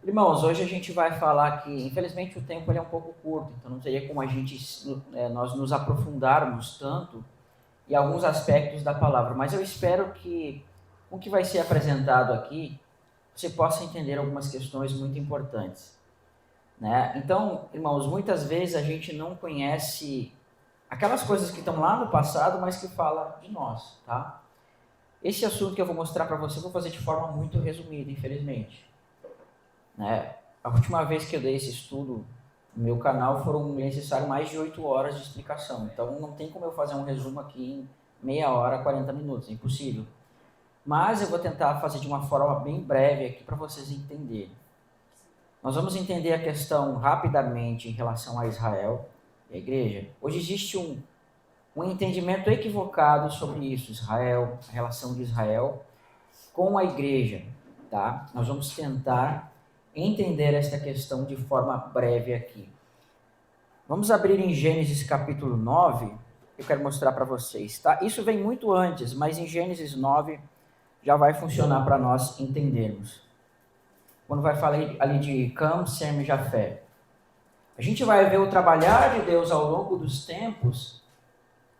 Irmãos, hoje a gente vai falar que, infelizmente, o tempo ele é um pouco curto, então não teria como nós nos aprofundarmos tanto em alguns aspectos da palavra, mas eu espero que com o que vai ser apresentado aqui, você possa entender algumas questões muito importantes, né? Então, irmãos, muitas vezes a gente não conhece aquelas coisas que estão lá no passado, mas que fala de nós, tá? Esse assunto que eu vou mostrar para você, eu vou fazer de forma muito resumida, infelizmente. Né? A última vez que eu dei esse estudo no meu canal foram necessárias mais de 8 horas de explicação. Então não tem como eu fazer um resumo aqui em meia hora, 40 minutos, é impossível. Mas eu vou tentar fazer de uma forma bem breve aqui para vocês entenderem. Nós vamos entender a questão rapidamente em relação a Israel e a igreja. Hoje existe um entendimento equivocado sobre isso, Israel, a relação de Israel com a igreja, tá? Nós vamos tentar entender esta questão de forma breve aqui. Vamos abrir em Gênesis capítulo 9, eu quero mostrar para vocês, tá? Isso vem muito antes, mas em Gênesis 9 já vai funcionar para nós entendermos. Quando vai falar ali de Cam, Sem e Jafé. A gente vai ver o trabalhar de Deus ao longo dos tempos,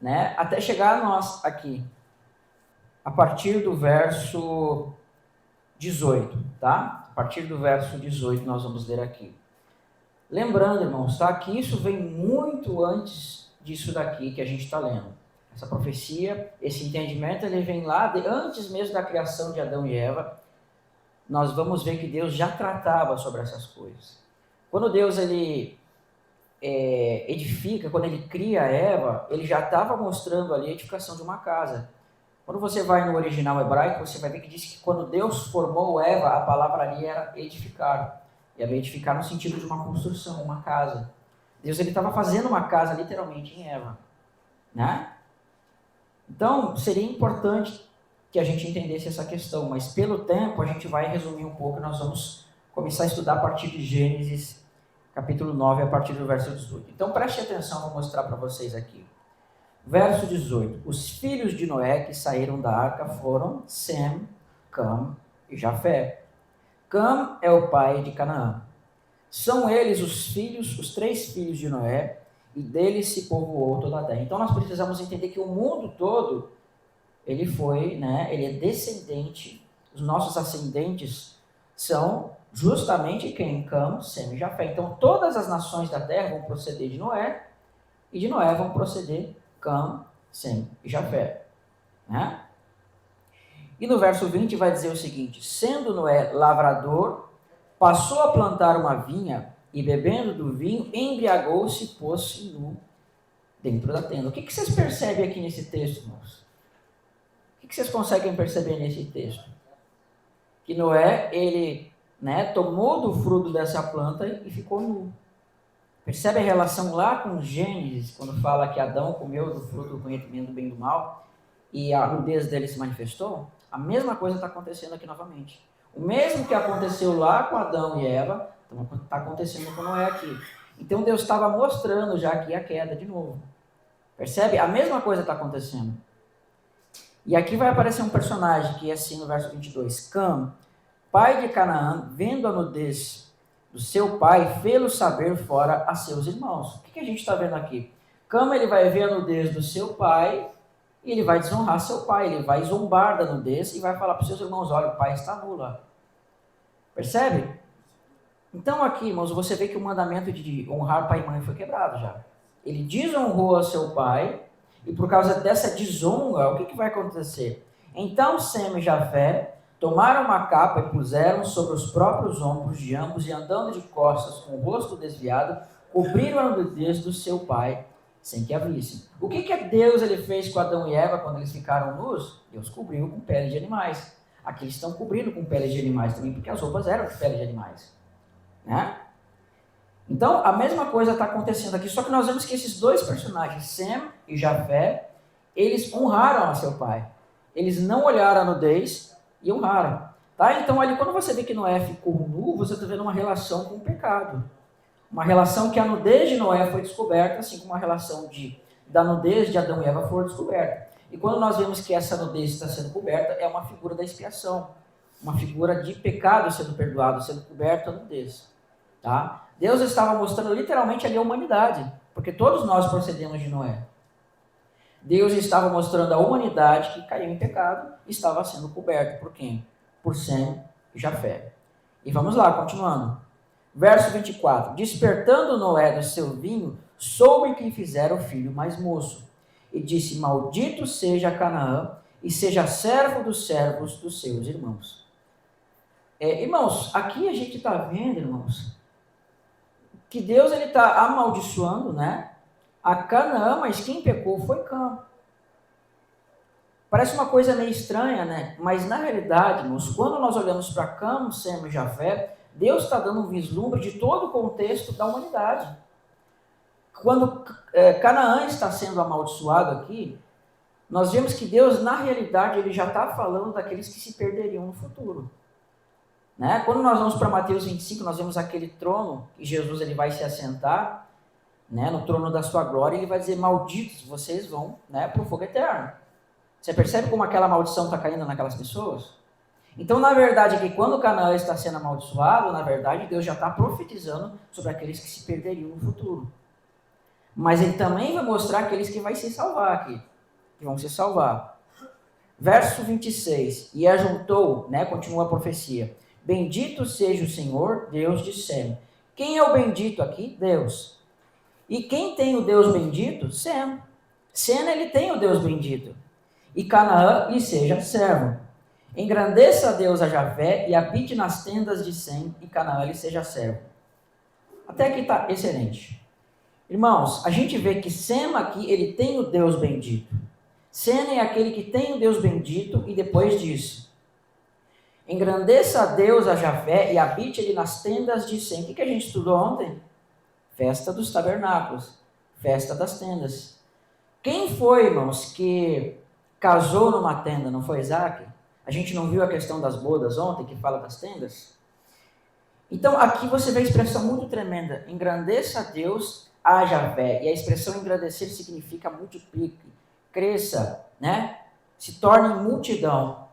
né, até chegar a nós aqui, a partir do verso 18, tá? A partir do verso 18 nós vamos ler aqui. Lembrando, irmãos, tá? Que isso vem muito antes disso daqui que a gente está lendo. Essa profecia, esse entendimento, ele vem lá antes mesmo da criação de Adão e Eva. Nós vamos ver que Deus já tratava sobre essas coisas. Quando Deus ele edifica, quando ele cria Eva, ele já estava mostrando ali a edificação de uma casa. Quando você vai no original hebraico, você vai ver que diz que quando Deus formou Eva, a palavra ali era edificar. E era edificar no sentido de uma construção, uma casa. Deus ele estava fazendo uma casa literalmente em Eva, né? Então, seria importante que a gente entendesse essa questão, mas pelo tempo a gente vai resumir um pouco, nós vamos começar a estudar a partir de Gênesis, capítulo 9, a partir do verso 18. Então, preste atenção, vou mostrar para vocês aqui. Verso 18. Os filhos de Noé que saíram da arca foram Sem, Cam e Jafé. Cam é o pai de Canaã. São eles os 3 filhos de Noé, e deles se povoou toda a terra. Então nós precisamos entender que o mundo todo, ele foi, né, ele é descendente, os nossos ascendentes são justamente quem? Cam, Sem e Jafé. Então todas as nações da terra vão proceder de Noé, e de Noé vão proceder Cam, Sem e Jafé. Né? E no verso 20 vai dizer o seguinte: sendo Noé lavrador, passou a plantar uma vinha e, bebendo do vinho, embriagou-se e pôs-se nu dentro da tenda. O que vocês percebem aqui nesse texto, irmãos? O que vocês conseguem perceber nesse texto? Que Noé, ele, né, tomou do fruto dessa planta e ficou nu. Percebe a relação lá com Gênesis, quando fala que Adão comeu do fruto do conhecimento do bem e do mal e a nudez dele se manifestou? A mesma coisa está acontecendo aqui novamente. O mesmo que aconteceu lá com Adão e Eva, está acontecendo com Noé aqui. Então Deus estava mostrando já aqui a queda de novo. Percebe? A mesma coisa está acontecendo. E aqui vai aparecer um personagem que é assim no verso 22. Cam, pai de Canaã, vendo a nudez do seu pai, fê-lo saber fora a seus irmãos. O que a gente está vendo aqui? Cam, ele vai ver a nudez do seu pai e ele vai desonrar seu pai, ele vai zombar da nudez e vai falar para os seus irmãos: olha, o pai está nu lá. Percebe? Então aqui, irmãos, você vê que o mandamento de honrar pai e mãe foi quebrado já. Ele desonrou a seu pai, e por causa dessa desonra, o que vai acontecer? Então Sem e Jafé tomaram uma capa e puseram sobre os próprios ombros de ambos, e andando de costas com o rosto desviado, cobriram a nudez do seu pai, sem que a vissem. O que Deus ele fez com Adão e Eva quando eles ficaram nus? Deus cobriu com pele de animais. Aqui eles estão cobrindo com pele de animais também, porque as roupas eram de pele de animais. Né? Então, a mesma coisa está acontecendo aqui, só que nós vemos que esses 2 personagens, Sem e Jafé, eles honraram a seu pai. Eles não olharam a nudez e honraram. Tá? Então, ali, quando você vê que Noé ficou nu, você está vendo uma relação com o pecado. Uma relação que a nudez de Noé foi descoberta, assim como a relação da nudez de Adão e Eva foi descoberta. E quando nós vemos que essa nudez está sendo coberta, é uma figura da expiação. uma figura de pecado sendo perdoado, sendo coberto pela nudez. Tá? Deus estava mostrando literalmente ali a humanidade, porque todos nós procedemos de Noé. Deus estava mostrando a humanidade que caiu em pecado e estava sendo coberto por quem? Por Sem e Jafé. E vamos lá, continuando. Verso 24. Despertando Noé do seu vinho, soube que lhe fizera o filho mais moço. E disse, maldito seja Canaã, e seja servo dos servos dos seus irmãos. Irmãos, aqui a gente está vendo, irmãos, que Deus está amaldiçoando, né, a Canaã, mas quem pecou foi Cã. Parece uma coisa meio estranha, né? Mas na realidade, irmãos, quando nós olhamos para Cã, Sem e Jafé, Deus está dando um vislumbre de todo o contexto da humanidade. Quando Canaã está sendo amaldiçoado aqui, nós vemos que Deus, na realidade, ele já está falando daqueles que se perderiam no futuro. Né? Quando nós vamos para Mateus 25, nós vemos aquele trono que Jesus ele vai se assentar, né, no trono da sua glória, e ele vai dizer, malditos, vocês vão, né, para o fogo eterno. Você percebe como aquela maldição está caindo naquelas pessoas? Então, na verdade, aqui, quando Canaã está sendo amaldiçoado, na verdade, Deus já está profetizando sobre aqueles que se perderiam no futuro. Mas ele também vai mostrar aqueles que vão se salvar aqui, que vão se salvar. Verso 26, e ajuntou, né, continua a profecia, bendito seja o Senhor, Deus de Sem. Quem é o bendito aqui? Deus. E quem tem o Deus bendito? Sem. Sem, ele tem o Deus bendito. E Canaã lhe seja servo. Engrandeça a Deus a Jafé e habite nas tendas de Sem, e Canaã lhe seja servo. Até aqui está excelente. Irmãos, a gente vê que Sem aqui, ele tem o Deus bendito. Sem é aquele que tem o Deus bendito, e depois diz, engrandeça a Deus a Jafé e habite ele nas tendas de Sem. O que a gente estudou ontem? Festa dos tabernáculos, festa das tendas. Quem foi, irmãos, que casou numa tenda, não foi Isaac? A gente não viu a questão das bodas ontem, que fala das tendas? Então, aqui você vê a expressão muito tremenda, engrandeça a Deus a Jafé. E a expressão engrandecer significa multiplique, cresça, né? Se torne multidão.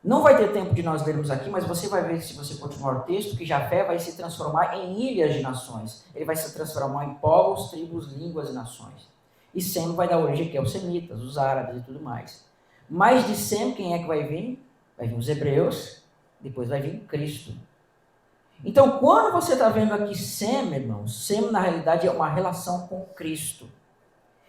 Não vai ter tempo de nós lermos aqui, mas você vai ver, se você continuar o texto, que Jafé vai se transformar em ilhas de nações. Ele vai se transformar em povos, tribos, línguas e nações. E Sem vai dar origem aqui aos semitas, os árabes e tudo mais. Mas de Sem, quem é que vai vir? Vai vir os hebreus, depois vai vir Cristo. Então, quando você está vendo aqui Sem, irmão, Sem na realidade é uma relação com Cristo.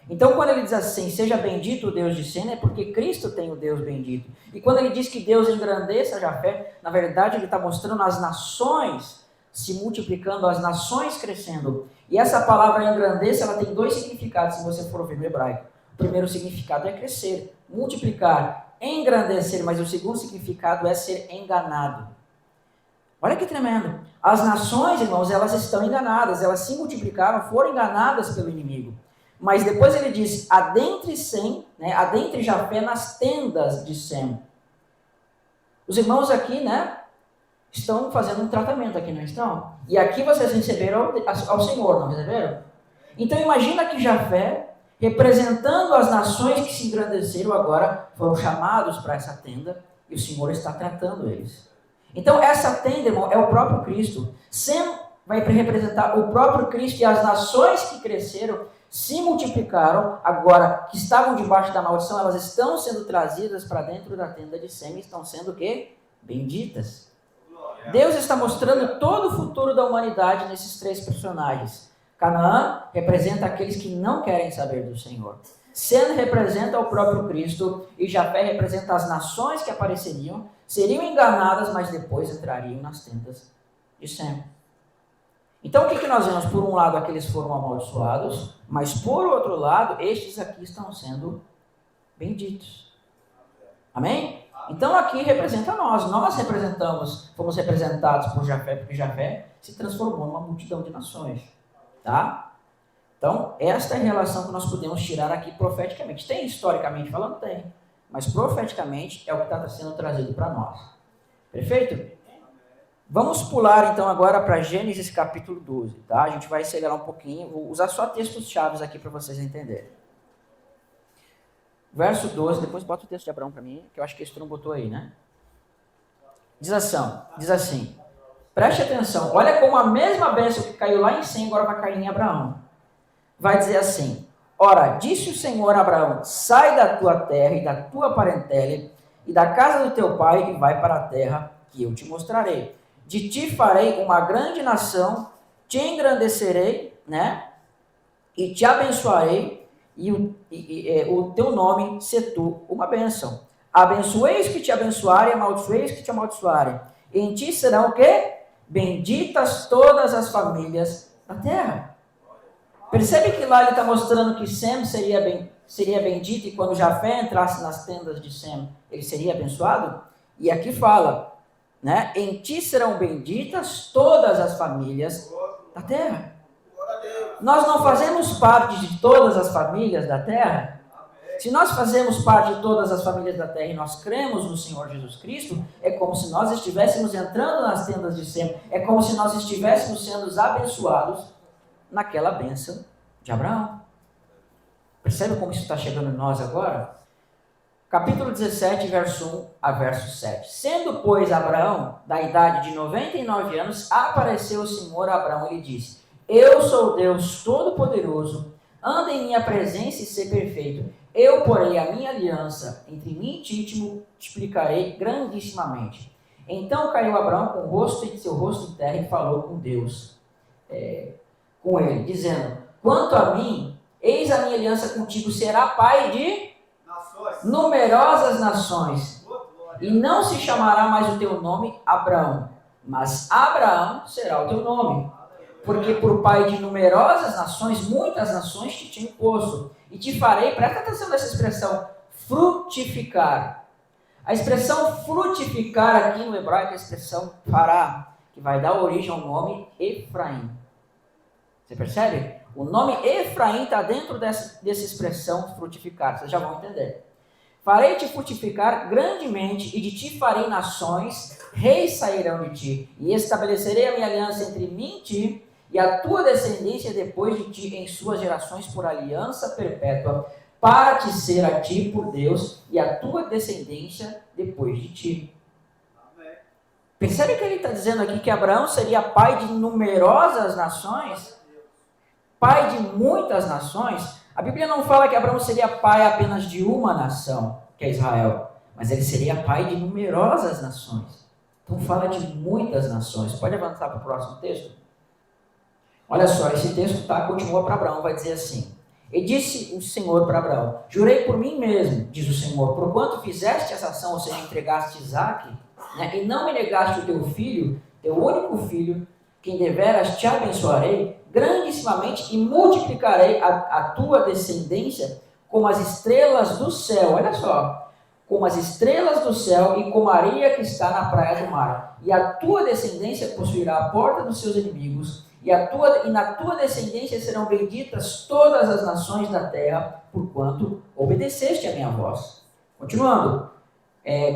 Então, quando ele diz assim, seja bendito o Deus de Sem, é porque Cristo tem o Deus bendito. E quando ele diz que Deus engrandeça a Jafé, na verdade ele está mostrando as nações se multiplicando, as nações crescendo. E essa palavra engrandeça, ela tem dois significados, se você for ver no hebraico. O primeiro significado é crescer, multiplicar, engrandecer, mas o segundo significado é ser enganado. Olha que tremendo. As nações, irmãos, elas estão enganadas, elas se multiplicaram, foram enganadas pelo inimigo. Mas depois ele diz, adentre Sem, né, adentre Jafé nas tendas de Sem. Os irmãos aqui, né, estão fazendo um tratamento aqui, não estão? E aqui vocês receberam ao Senhor, não receberam? Então imagina que Jafé, representando as nações que se engrandeceram agora, foram chamados para essa tenda, e o Senhor está tratando eles. Então essa tenda, irmão, é o próprio Cristo. Sem vai representar o próprio Cristo, e as nações que cresceram, se multiplicaram, agora que estavam debaixo da maldição, elas estão sendo trazidas para dentro da tenda de Sem, e estão sendo o quê? Benditas. Deus está mostrando todo o futuro da humanidade nesses três personagens. Canaã representa aqueles que não querem saber do Senhor. Sem representa o próprio Cristo, e Jafé representa as nações que apareceriam, seriam enganadas, mas depois entrariam nas tendas de Sem. Então, o que nós vemos? Por um lado, aqueles foram amaldiçoados, mas por outro lado, estes aqui estão sendo benditos. Amém? Então, aqui representa nós representamos, fomos representados por Jafé, porque Jafé se transformou numa multidão de nações. Tá? Então, esta é a relação que nós podemos tirar aqui profeticamente. Tem historicamente falando? Tem. Mas profeticamente é o que está sendo trazido para nós. Perfeito? Vamos pular então agora para Gênesis capítulo 12, tá? A gente vai acelerar um pouquinho, vou usar só textos chaves aqui para vocês entenderem. Verso 12, depois bota o texto de Abraão para mim, que eu acho que esse tu não botou aí, né? Diz assim, preste atenção, olha como a mesma bênção que caiu lá em Sem agora vai cair em Abraão. Vai dizer assim, ora, disse o Senhor a Abraão, sai da tua terra e da tua parentela e da casa do teu pai e vai para a terra que eu te mostrarei. De ti farei uma grande nação, te engrandecerei, né? E te abençoarei, e o teu nome ser tu uma bênção. Abençoei os que te abençoarem, amaldiçoei os que te amaldiçoarem. Em ti serão o quê? Benditas todas as famílias da terra. Percebe que lá ele está mostrando que Sem seria bendito, e quando Jafé entrasse nas tendas de Sem, ele seria abençoado? E aqui fala, né? Em ti serão benditas todas as famílias da terra. Nós não fazemos parte de todas as famílias da terra? Se nós fazemos parte de todas as famílias da terra e nós cremos no Senhor Jesus Cristo, é como se nós estivéssemos entrando nas tendas de Sem, é como se nós estivéssemos sendo abençoados naquela bênção de Abraão. Percebe como isso está chegando em nós agora? Capítulo 17, verso 1 a verso 7. Sendo, pois, Abraão, da idade de 99 anos, apareceu o Senhor a Abraão e lhe disse, eu sou Deus Todo-Poderoso, anda em minha presença e ser perfeito. Eu porei a minha aliança entre mim e ti, te multiplicarei grandissimamente. Então caiu Abraão com o rosto em seu rosto em terra e falou com Deus, com ele, dizendo, quanto a mim, eis a minha aliança contigo, será pai de numerosas nações, e não se chamará mais o teu nome Abraão, mas Abraão será o teu nome, porque por pai de numerosas nações, muitas nações te tinham posto, e te farei, presta atenção nessa expressão, frutificar. A expressão frutificar aqui no hebraico é a expressão fará, que vai dar origem ao nome Efraim. Você percebe? O nome Efraim está dentro dessa expressão frutificar, vocês já vão entender. Farei-te frutificar grandemente, e de ti farei nações, reis sairão de ti, e estabelecerei a minha aliança entre mim e ti, e a tua descendência depois de ti em suas gerações por aliança perpétua, para te ser a ti por Deus, e a tua descendência depois de ti. Amém. Percebe que ele está dizendo aqui que Abraão seria pai de numerosas nações? Pai de muitas nações? A Bíblia não fala que Abraão seria pai apenas de uma nação, que é Israel, mas ele seria pai de numerosas nações. Então fala de muitas nações. Pode avançar para o próximo texto? Olha só, esse texto continua para Abraão, vai dizer assim, e disse o Senhor para Abraão, jurei por mim mesmo, diz o Senhor, porquanto fizeste essa ação, ou seja, entregaste Isaque, né, e não me negaste o teu filho, teu único filho, quem deveras te abençoarei, grandissimamente, e multiplicarei a tua descendência como as estrelas do céu, olha só, como as estrelas do céu e como a areia que está na praia do mar, e a tua descendência possuirá a porta dos seus inimigos, e na tua descendência serão benditas todas as nações da terra, porquanto obedeceste a minha voz. Continuando,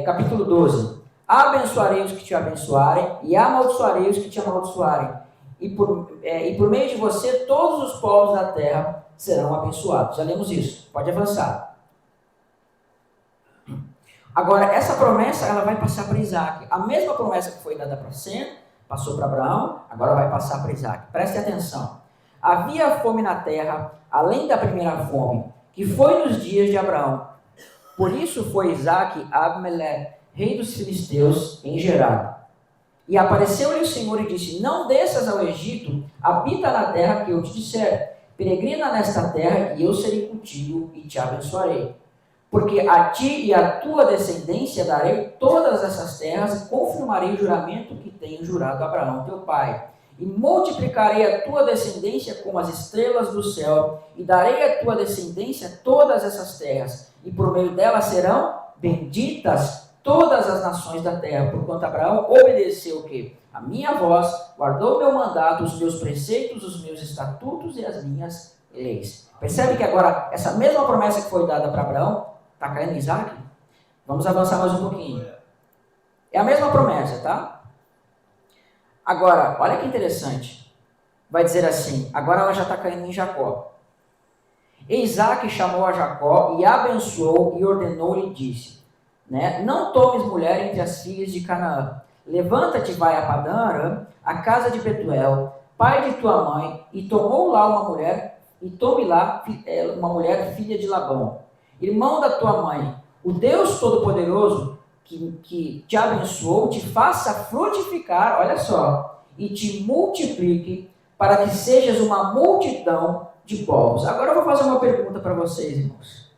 capítulo 12. Abençoarei os que te abençoarem, e amaldiçoarei os que te amaldiçoarem. E por meio de você, todos os povos da terra serão abençoados. Já lemos isso. Pode avançar. Agora, essa promessa, ela vai passar para Isaac. A mesma promessa que foi dada para Sem, passou para Abraão, agora vai passar para Isaac. Preste atenção. Havia fome na terra, além da primeira fome, que foi nos dias de Abraão. Por isso foi Isaac a Abimeleque, rei dos filisteus, em Gerar. E apareceu-lhe o Senhor e disse, não desças ao Egito, habita na terra que eu te disser, peregrina nesta terra, e eu serei contigo e te abençoarei. Porque a ti e à tua descendência darei todas essas terras, e confirmarei o juramento que tenho jurado a Abraão teu pai. E multiplicarei a tua descendência como as estrelas do céu, e darei à tua descendência todas essas terras, e por meio delas serão benditas todas as nações da terra, porquanto Abraão obedeceu o quê? A minha voz, guardou o meu mandato, os meus preceitos, os meus estatutos e as minhas leis. Percebe que agora, essa mesma promessa que foi dada para Abraão, está caindo em Isaac? Vamos avançar mais um pouquinho. É a mesma promessa, tá? Agora, olha que interessante. Vai dizer assim, agora ela já está caindo em Jacó. E Isaac chamou a Jacó e abençoou e ordenou-lhe e disse, né, não tomes mulher entre as filhas de Canaã, levanta-te, vai a Padã Aram, a casa de Betuel, pai de tua mãe, e tomou lá uma mulher, e tome lá uma mulher filha de Labão, irmão da tua mãe. O Deus Todo-Poderoso que te abençoou, te faça frutificar, olha só, e te multiplique, para que sejas uma multidão de povos. Agora eu vou fazer uma pergunta para vocês, irmãos.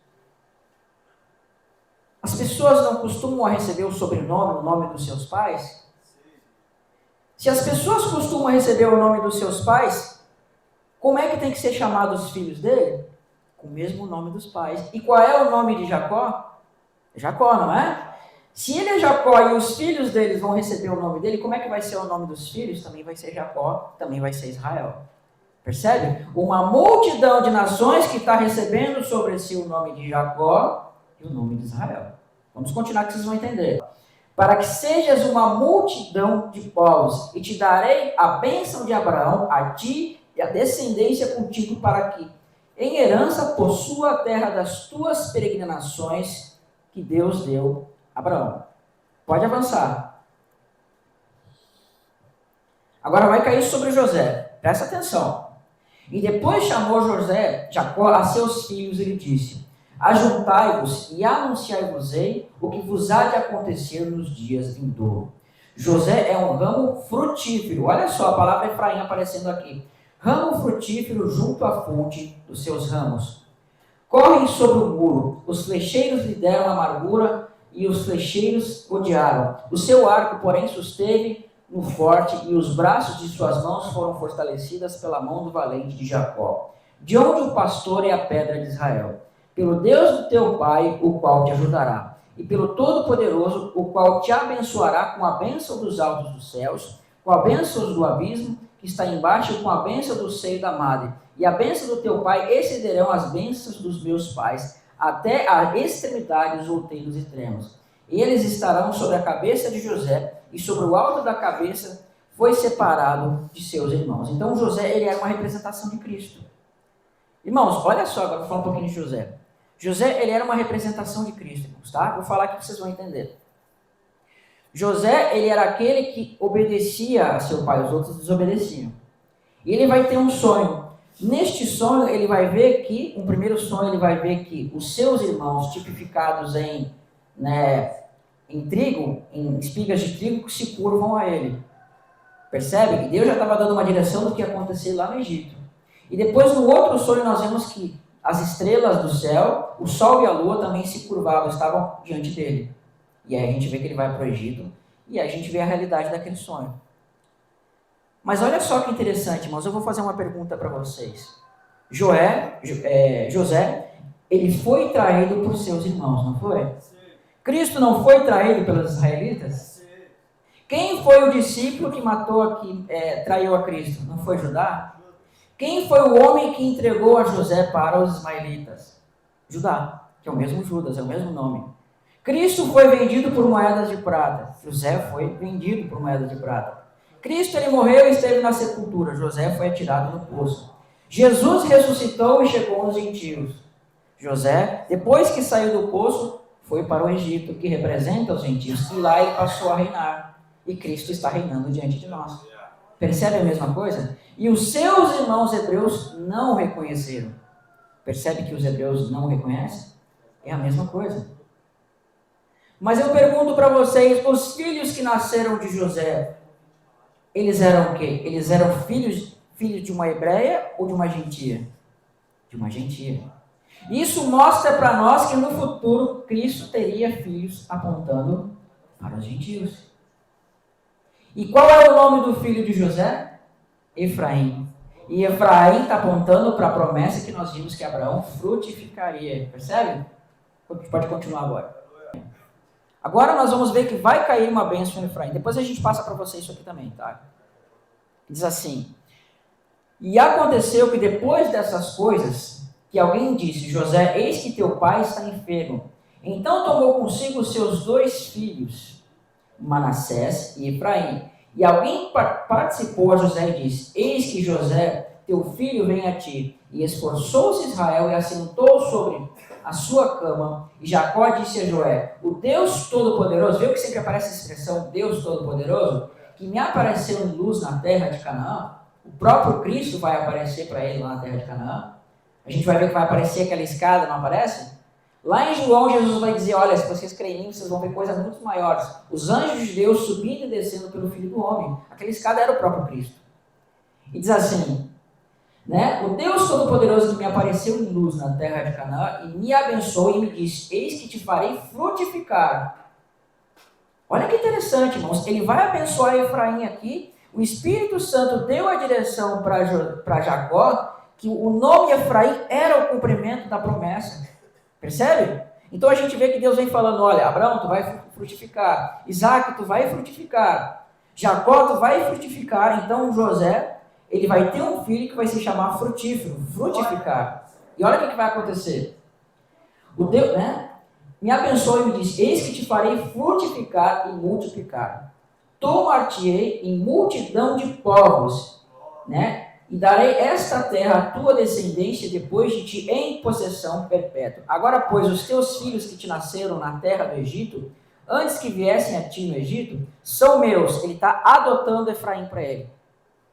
As pessoas não costumam receber o sobrenome, o nome dos seus pais? Se as pessoas costumam receber o nome dos seus pais, como é que tem que ser chamados os filhos dele? Com o mesmo nome dos pais. E qual é o nome de Jacó? Jacó, não é? Se ele é Jacó e os filhos deles vão receber o nome dele, como é que vai ser o nome dos filhos? Também vai ser Jacó, também vai ser Israel. Percebe? Uma multidão de nações que está recebendo sobre si o nome de Jacó e o nome de Israel. Vamos continuar que vocês vão entender. Para que sejas uma multidão de povos, e te darei a bênção de Abraão, a ti e a descendência contigo, para que em herança possua a terra das tuas peregrinações que Deus deu a Abraão. Pode avançar. Agora vai cair sobre José. Presta atenção. E depois chamou Jacó a seus filhos e lhe disse: ajuntai-vos e anunciai-vos-ei o que vos há de acontecer nos dias vindouros. José é um ramo frutífero. Olha só a palavra Efraim aparecendo aqui. Ramo frutífero junto à fonte dos seus ramos. Correm sobre o muro. Os flecheiros lhe deram amargura e os flecheiros odiaram. O seu arco, porém, susteve no forte, e os braços de suas mãos foram fortalecidas pela mão do valente de Jacó. De onde o pastor é a pedra de Israel. Pelo Deus do teu pai, o qual te ajudará. E pelo Todo-Poderoso, o qual te abençoará com a bênção dos altos dos céus, com a bênção do abismo que está embaixo, e com a bênção do seio da madre. E a bênção do teu pai excederão as bênçãos dos meus pais, até a extremidade dos outeiros extremos. Eles estarão sobre a cabeça de José, e sobre o alto da cabeça foi separado de seus irmãos. Então José, ele era uma representação de Cristo. Irmãos, olha só, agora vou falar um pouquinho de José. José, ele era uma representação de Cristo, irmãos, tá? Vou falar aqui que vocês vão entender. José, ele era aquele que obedecia a seu pai, os outros desobedeciam. E ele vai ter um sonho. Neste sonho, ele vai ver que, um primeiro sonho, ele vai ver que os seus irmãos, tipificados em trigo, em espigas de trigo, se curvam a ele. Percebe? E Deus já estava dando uma direção do que ia acontecer lá no Egito. E depois, no outro sonho, nós vemos que as estrelas do céu, o sol e a lua também se curvavam, estavam diante dele. E aí a gente vê que ele vai para o Egito, e aí a gente vê a realidade daquele sonho. Mas olha só que interessante, irmãos, eu vou fazer uma pergunta para vocês. José, ele foi traído por seus irmãos, não foi? Sim. Cristo não foi traído pelos israelitas? Sim. Quem foi o discípulo que traiu a Cristo? Não foi Judá? Quem foi o homem que entregou a José para os ismaelitas? Judá, que é o mesmo Judas, é o mesmo nome. Cristo foi vendido por moedas de prata. José foi vendido por moedas de prata. Cristo, ele morreu e esteve na sepultura. José foi atirado no poço. Jesus ressuscitou e chegou aos gentios. José, depois que saiu do poço, foi para o Egito, que representa os gentios. E lá ele passou a reinar. E Cristo está reinando diante de nós. Percebe a mesma coisa? E os seus irmãos hebreus não o reconheceram. Percebe que os hebreus não o reconhecem? É a mesma coisa. Mas eu pergunto para vocês, os filhos que nasceram de José, eles eram o quê? Eles eram filhos de uma hebreia ou de uma gentia? De uma gentia. Isso mostra para nós que no futuro Cristo teria filhos apontando para os gentios. E qual é o nome do filho de José? Efraim. E Efraim está apontando para a promessa que nós vimos que Abraão frutificaria. Percebe? Pode continuar agora. Agora nós vamos ver que vai cair uma bênção em Efraim. Depois a gente passa para vocês isso aqui também, tá? Diz assim: e aconteceu que depois dessas coisas, que alguém disse: José, eis que teu pai está enfermo. Então tomou consigo os seus 2 filhos, Manassés e Efraim. E alguém participou a José e disse: eis que José, teu filho, vem a ti. E esforçou-se Israel e assentou sobre a sua cama. E Jacó disse a Joé, o Deus Todo-Poderoso, viu que sempre aparece a expressão Deus Todo-Poderoso? Que me apareceu em luz na terra de Canaã. O próprio Cristo vai aparecer para ele lá na terra de Canaã. A gente vai ver que vai aparecer aquela escada, não aparece? Lá em João, Jesus vai dizer, olha, se vocês creem em mim, vocês vão ver coisas muito maiores. Os anjos de Deus subindo e descendo pelo Filho do Homem. Aquela escada era o próprio Cristo. E diz assim, né? O Deus Todo-Poderoso que me apareceu em luz na terra de Canaã e me abençoou e me disse, eis que te farei frutificar. Olha que interessante, irmãos. Ele vai abençoar Efraim aqui. O Espírito Santo deu a direção para Jacó, que o nome Efraim era o cumprimento da promessa. Percebe? Então a gente vê que Deus vem falando, olha, Abraão, tu vai frutificar. Isaac, tu vai frutificar. Jacó, tu vai frutificar. Então José, ele vai ter um filho que vai se chamar frutífero, frutificar. E olha o que vai acontecer. O Deus, né? Me abençoou e me disse, eis que te farei frutificar e multiplicar. Tomar-te-ei em multidão de povos, né? E darei esta terra à tua descendência depois de ti em possessão perpétua. Agora, pois, os teus filhos que te nasceram na terra do Egito, antes que viessem a ti no Egito, são meus. Ele está adotando Efraim para ele.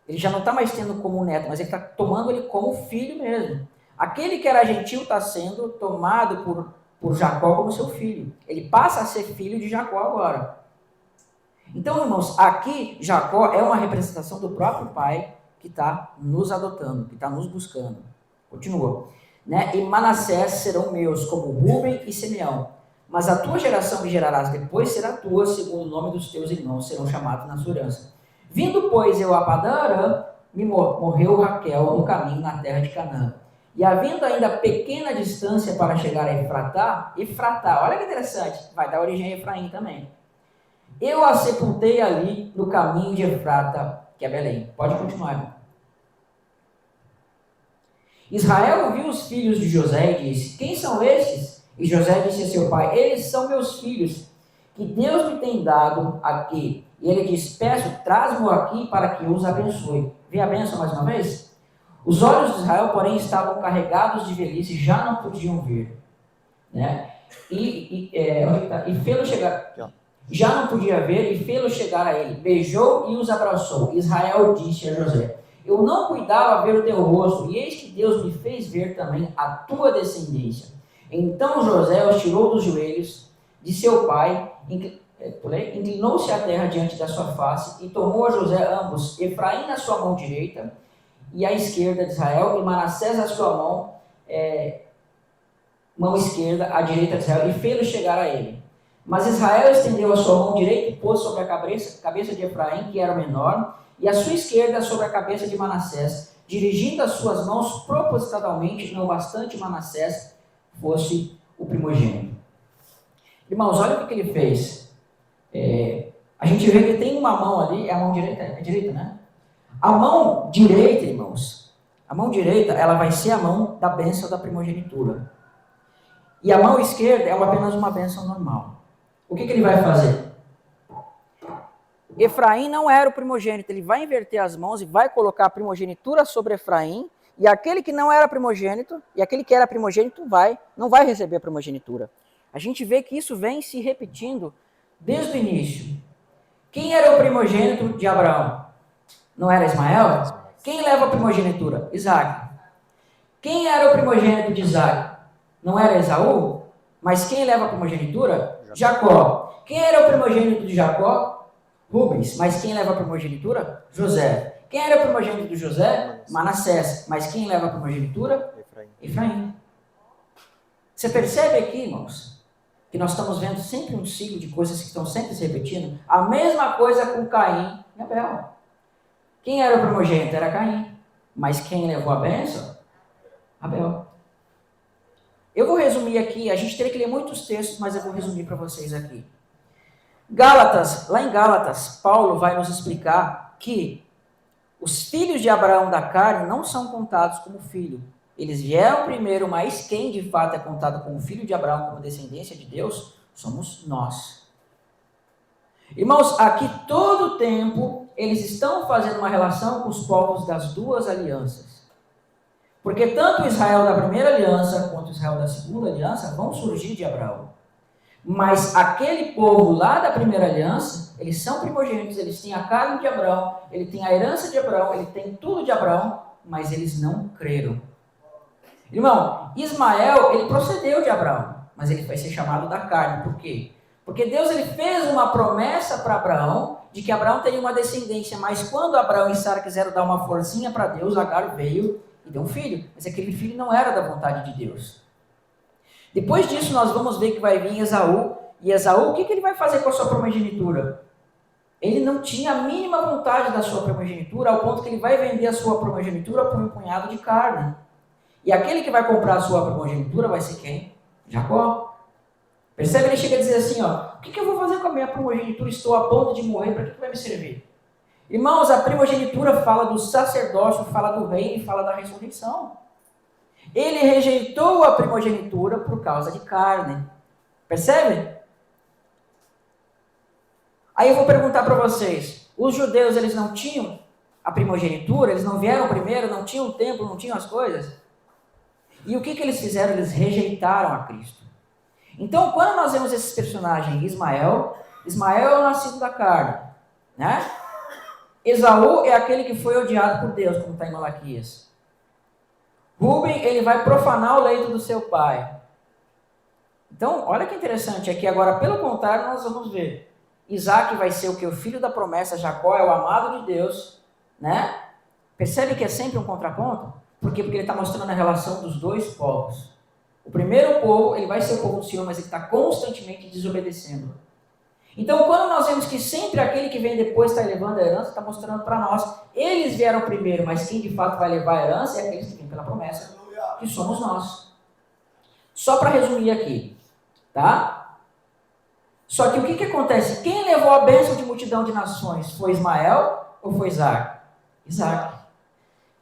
Ele já não está mais tendo como neto, mas ele está tomando ele como filho mesmo. Aquele que era gentil está sendo tomado por Jacó como seu filho. Ele passa a ser filho de Jacó agora. Então, irmãos, aqui Jacó é uma representação do próprio pai que está nos adotando, que está nos buscando. Continua. Né? E Manassés serão meus, como Rúben e Simeão. Mas a tua geração que gerarás depois será tua, segundo o nome dos teus irmãos, serão chamados na sua herança. Vindo, pois, eu a Padã-Arã, morreu Raquel no caminho na terra de Canaã. E havendo ainda pequena distância para chegar a Efratá, olha que interessante, vai dar origem a Efraim também. Eu a sepultei ali no caminho de Efrata, que é Belém. Pode continuar, irmão. Israel viu os filhos de José e disse, quem são estes? E José disse a seu pai, eles são meus filhos, que Deus me tem dado aqui. E ele disse, peço, traz-me aqui para que eu os abençoe. Vê a bênção mais uma vez? Os olhos de Israel, porém, estavam carregados de velhice e já não podiam ver. Né? E fê-lo chegar... Já não podia ver e fê-lo chegar a ele. Beijou e os abraçou. Israel disse a José, eu não cuidava ver o teu rosto, e eis que Deus me fez ver também a tua descendência. Então José os tirou dos joelhos de seu pai, inclinou-se à terra diante da sua face, e tomou a José ambos, Efraim na sua mão direita, e à esquerda de Israel, e Manassés na sua mão esquerda, à direita de Israel, e fê-lo chegar a ele. Mas Israel estendeu a sua mão direita e pôs sobre a cabeça de Efraim, que era o menor, e a sua esquerda sobre a cabeça de Manassés, dirigindo as suas mãos propositadamente, não bastante Manassés fosse o primogênito. Irmãos, olha o que ele fez. A gente vê que tem uma mão ali, é a mão direita, é direita, né? A mão direita, irmãos, a mão direita, ela vai ser a mão da bênção da primogenitura. E a mão esquerda é apenas uma bênção normal. O que ele vai fazer? Efraim não era o primogênito, ele vai inverter as mãos e vai colocar a primogenitura sobre Efraim, e aquele que não era primogênito, e aquele que era primogênito não vai receber a primogenitura. A gente vê que isso vem se repetindo desde o início. Quem era o primogênito de Abraão? Não era Ismael? Quem leva a primogenitura? Isaac. Quem era o primogênito de Isaac? Não era Esaú? Mas quem leva a primogenitura? Jacó. Quem era o primogênito de Jacó? Rubens. Mas quem leva a primogenitura? José. Quem era o primogênito de José? Manassés. Mas quem leva a primogenitura? Efraim. Você percebe aqui, irmãos, que nós estamos vendo sempre um ciclo de coisas que estão sempre se repetindo? A mesma coisa com Caim e Abel. Quem era o primogênito? Era Caim. Mas quem levou a bênção? Abel. Eu vou resumir aqui, a gente teria que ler muitos textos, mas eu vou resumir para vocês aqui. Lá em Gálatas, Paulo vai nos explicar que os filhos de Abraão da carne não são contados como filho. Eles vieram primeiro, mas quem de fato é contado como filho de Abraão, como descendência de Deus, somos nós. Irmãos, aqui todo o tempo eles estão fazendo uma relação com os povos das duas alianças. Porque tanto o Israel da primeira aliança quanto o Israel da segunda aliança vão surgir de Abraão. Mas aquele povo lá da primeira aliança, eles são primogênitos, eles têm a carne de Abraão, ele tem a herança de Abraão, ele tem tudo de Abraão, mas eles não creram. Irmão, Ismael, ele procedeu de Abraão, mas ele vai ser chamado da carne. Por quê? Porque Deus ele fez uma promessa para Abraão, de que Abraão teria uma descendência, mas quando Abraão e Sara quiseram dar uma forcinha para Deus, Agar veio e deu um filho, mas aquele filho não era da vontade de Deus. Depois disso nós vamos ver que vai vir Esaú, e Esaú, o que ele vai fazer com a sua primogenitura? Ele não tinha a mínima vontade da sua primogenitura, ao ponto que ele vai vender a sua primogenitura por um punhado de carne. E aquele que vai comprar a sua primogenitura vai ser quem? Jacó. Percebe? Ele chega a dizer assim, ó, o que eu vou fazer com a minha primogenitura? Estou a ponto de morrer, para que vai me servir? Irmãos, a primogenitura fala do sacerdócio, fala do reino e fala da ressurreição. Ele rejeitou a primogenitura por causa de carne. Percebe? Aí eu vou perguntar para vocês, os judeus eles não tinham a primogenitura? Eles não vieram primeiro? Não tinham o templo? Não tinham as coisas? E o que eles fizeram? Eles rejeitaram a Cristo. Então, quando nós vemos esses personagens, Ismael é o nascido da carne, né? Esaú é aquele que foi odiado por Deus, como está em Malaquias. Rubem, ele vai profanar o leito do seu pai. Então, olha que interessante aqui. Agora, pelo contrário, nós vamos ver. Isaac vai ser o que? O filho da promessa. Jacó é o amado de Deus, né? Percebe que é sempre um contraponto? Por quê? Porque ele está mostrando a relação dos dois povos. O primeiro povo, ele vai ser o povo do Senhor, mas ele está constantemente desobedecendo. Então, quando nós vemos que sempre aquele que vem depois está levando a herança, está mostrando para nós, eles vieram primeiro, mas quem de fato vai levar a herança é aqueles que vêm pela promessa, que somos nós. Só para resumir aqui, tá? Só que o que acontece? Quem levou a bênção de multidão de nações? Foi Ismael ou foi Isaac? Isaac.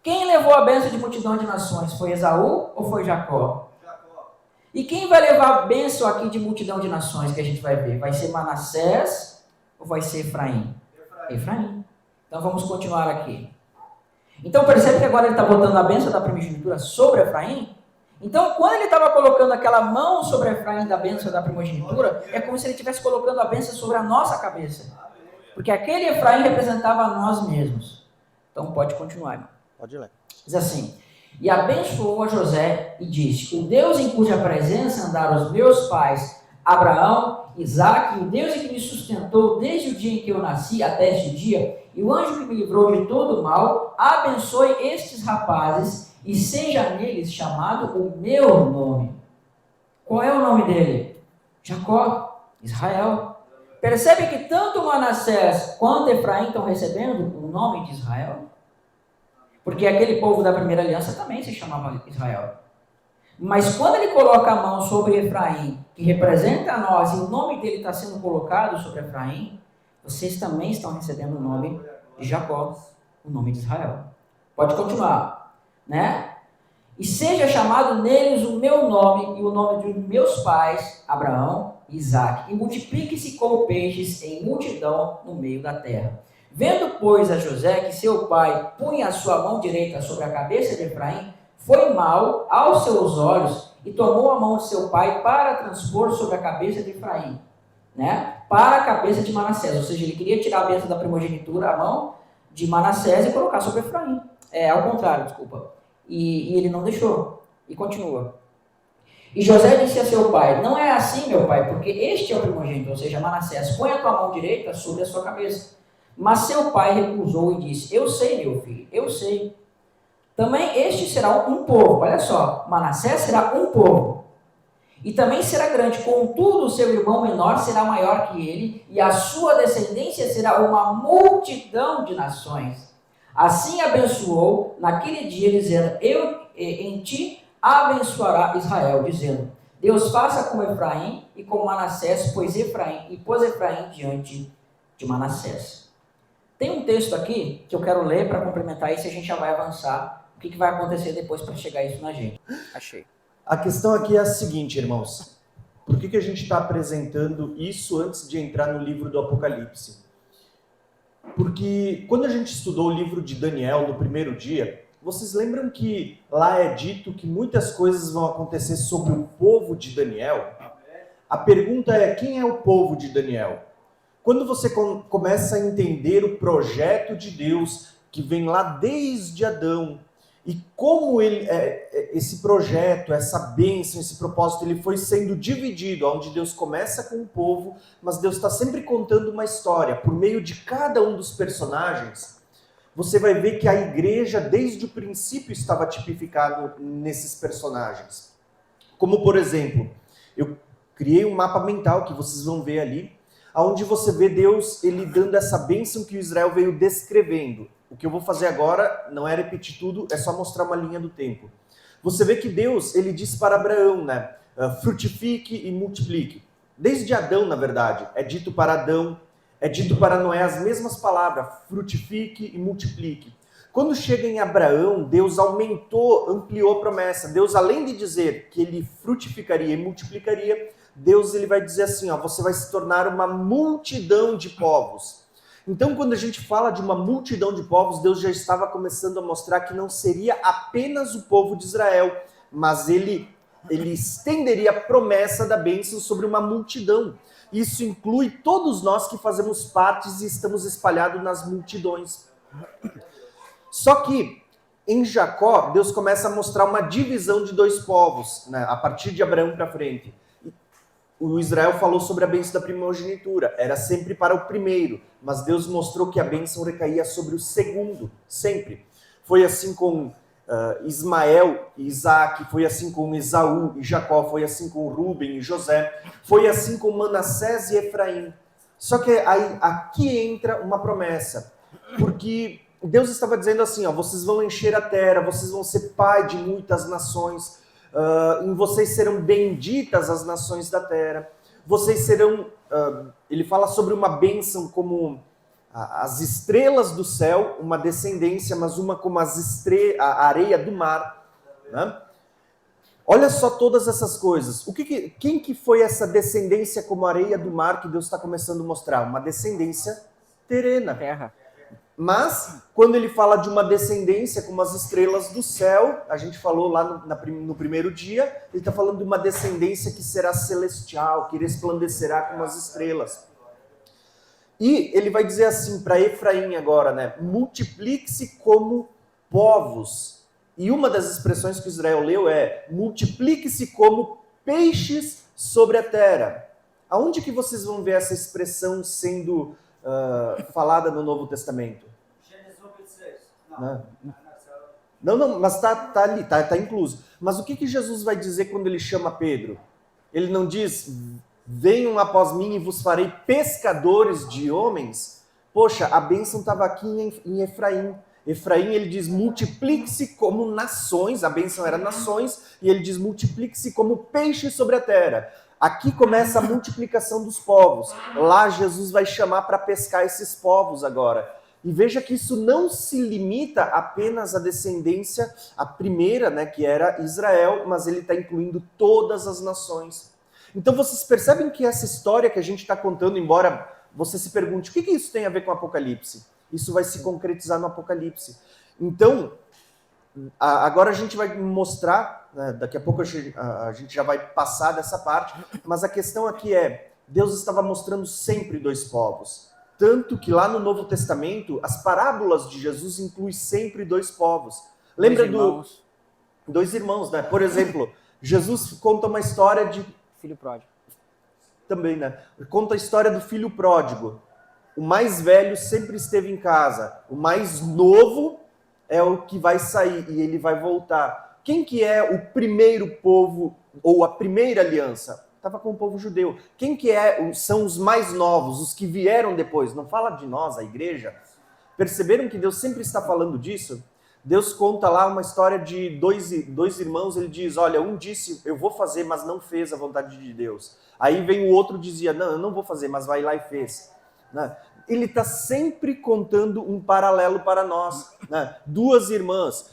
Quem levou a bênção de multidão de nações? Foi Esaú ou foi Jacó? E quem vai levar a bênção aqui de multidão de nações que a gente vai ver? Vai ser Manassés ou vai ser Efraim? Efraim. Então vamos continuar aqui. Então percebe que agora ele está botando a bênção da primogenitura sobre Efraim? Então quando ele estava colocando aquela mão sobre Efraim da bênção da primogenitura, é como se ele estivesse colocando a bênção sobre a nossa cabeça. Porque aquele Efraim representava a nós mesmos. Então pode continuar. Pode ler. Diz assim: e abençoou a José e disse: o Deus em cuja presença andaram os meus pais, Abraão, Isaque, o Deus em que me sustentou desde o dia em que eu nasci até este dia, e o anjo que me livrou de todo o mal, abençoe estes rapazes e seja neles chamado o meu nome. Qual é o nome dele? Jacó, Israel. Percebe que tanto Manassés quanto Efraim estão recebendo o nome de Israel? Porque aquele povo da primeira aliança também se chamava Israel. Mas quando ele coloca a mão sobre Efraim, que representa a nós, e o nome dele está sendo colocado sobre Efraim, vocês também estão recebendo o nome de Jacó, o nome de Israel. Pode continuar, né? E seja chamado neles o meu nome e o nome dos meus pais, Abraão e Isaque, e multiplique-se como peixes em multidão no meio da terra. Vendo, pois, a José que seu pai punha a sua mão direita sobre a cabeça de Efraim, foi mal aos seus olhos e tomou a mão de seu pai para transpor sobre a cabeça de Efraim, né? Para a cabeça de Manassés. Ou seja, ele queria tirar a bênção da primogenitura, a mão de Manassés, e colocar sobre Efraim. Ao contrário, desculpa. E ele não deixou. E continua. E José disse a seu pai: não é assim, meu pai, porque este é o primogênito, ou seja, Manassés, põe a tua mão direita sobre a sua cabeça. Mas seu pai recusou e disse: eu sei, meu filho, eu sei. Também este será um povo. Olha só, Manassés será um povo. E também será grande, contudo o seu irmão menor será maior que ele, e a sua descendência será uma multidão de nações. Assim abençoou naquele dia, dizendo: eu em ti abençoará Israel, dizendo: Deus faça com Efraim e com Manassés, pôs Efraim diante de Manassés. Tem um texto aqui que eu quero ler para complementar isso e a gente já vai avançar. O que vai acontecer depois para chegar isso na gente? Achei. A questão aqui é a seguinte, irmãos. Por que a gente está apresentando isso antes de entrar no livro do Apocalipse? Porque quando a gente estudou o livro de Daniel no primeiro dia, vocês lembram que lá é dito que muitas coisas vão acontecer sobre o povo de Daniel? A pergunta é, quem é o povo de Daniel? Quando você começa a entender o projeto de Deus, que vem lá desde Adão, e como esse projeto, essa bênção, esse propósito, ele foi sendo dividido, onde Deus começa com o povo, mas Deus está sempre contando uma história. Por meio de cada um dos personagens, você vai ver que a igreja, desde o princípio, estava tipificado nesses personagens. Como, por exemplo, eu criei um mapa mental que vocês vão ver ali, onde você vê Deus ele dando essa bênção que o Israel veio descrevendo. O que eu vou fazer agora não é repetir tudo, é só mostrar uma linha do tempo. Você vê que Deus, ele disse para Abraão, né? Frutifique e multiplique. Desde Adão, na verdade, é dito para Adão, é dito para Noé as mesmas palavras, frutifique e multiplique. Quando chega em Abraão, Deus aumentou, ampliou a promessa. Deus, além de dizer que ele frutificaria e multiplicaria, Deus ele vai dizer assim, ó, você vai se tornar uma multidão de povos. Então, quando a gente fala de uma multidão de povos, Deus já estava começando a mostrar que não seria apenas o povo de Israel, mas ele estenderia a promessa da bênção sobre uma multidão. Isso inclui todos nós que fazemos parte e estamos espalhados nas multidões. Só que, em Jacó, Deus começa a mostrar uma divisão de dois povos, né, a partir de Abraão para frente. O Israel falou sobre a bênção da primogenitura, era sempre para o primeiro, mas Deus mostrou que a bênção recaía sobre o segundo, sempre. Foi assim com Ismael e Isaac, foi assim com Esaú e Jacó, foi assim com Rúben e José, foi assim com Manassés e Efraim. Só que aí, aqui entra uma promessa, porque Deus estava dizendo assim, ó, vocês vão encher a terra, vocês vão ser pai de muitas nações, em vocês serão benditas as nações da terra, vocês serão, ele fala sobre uma bênção como as estrelas do céu, uma descendência, mas uma como a areia do mar, né? Olha só todas essas coisas. Quem que foi essa descendência como a areia do mar que Deus está começando a mostrar? Uma descendência terrena. Terra. Mas, quando ele fala de uma descendência como as estrelas do céu, a gente falou lá no primeiro dia, ele está falando de uma descendência que será celestial, que resplandecerá como as estrelas. E ele vai dizer assim para Efraim agora, né? Multiplique-se como povos. E uma das expressões que Israel leu é multiplique-se como peixes sobre a terra. Aonde que vocês vão ver essa expressão sendo falada no Novo Testamento? Gênesis 1:26. Não, mas tá ali, tá incluso. Mas o que que Jesus vai dizer quando ele chama Pedro? Ele não diz, venham após mim e vos farei pescadores de homens? Poxa, a bênção estava aqui em Efraim. Efraim, ele diz, multiplique-se como nações, a bênção era nações, e ele diz, multiplique-se como peixe sobre a terra. Aqui começa a multiplicação dos povos. Lá Jesus vai chamar para pescar esses povos agora. E veja que isso não se limita apenas à descendência, a primeira, né, que era Israel, mas ele está incluindo todas as nações. Então vocês percebem que essa história que a gente está contando, embora você se pergunte, o que isso tem a ver com o Apocalipse? Isso vai se concretizar no Apocalipse. Então, agora a gente vai mostrar, né, daqui a pouco a gente já vai passar dessa parte, mas a questão aqui é, Deus estava mostrando sempre dois povos. Tanto que lá no Novo Testamento, as parábolas de Jesus incluem sempre dois povos. Lembra dois irmãos, né? Por exemplo, Jesus conta uma história de... Filho pródigo. Também, né? Conta a história do filho pródigo. O mais velho sempre esteve em casa. O mais novo é o que vai sair e ele vai voltar. Quem que é o primeiro povo ou a primeira aliança? Estava com o povo judeu. Quem que são os mais novos, os que vieram depois? Não fala de nós, a igreja. Perceberam que Deus sempre está falando disso? Deus conta lá uma história de dois irmãos, ele diz, olha, um disse, eu vou fazer, mas não fez a vontade de Deus. Aí vem o outro e dizia, não, eu não vou fazer, mas vai lá e fez. Ele está sempre contando um paralelo para nós. Duas irmãs,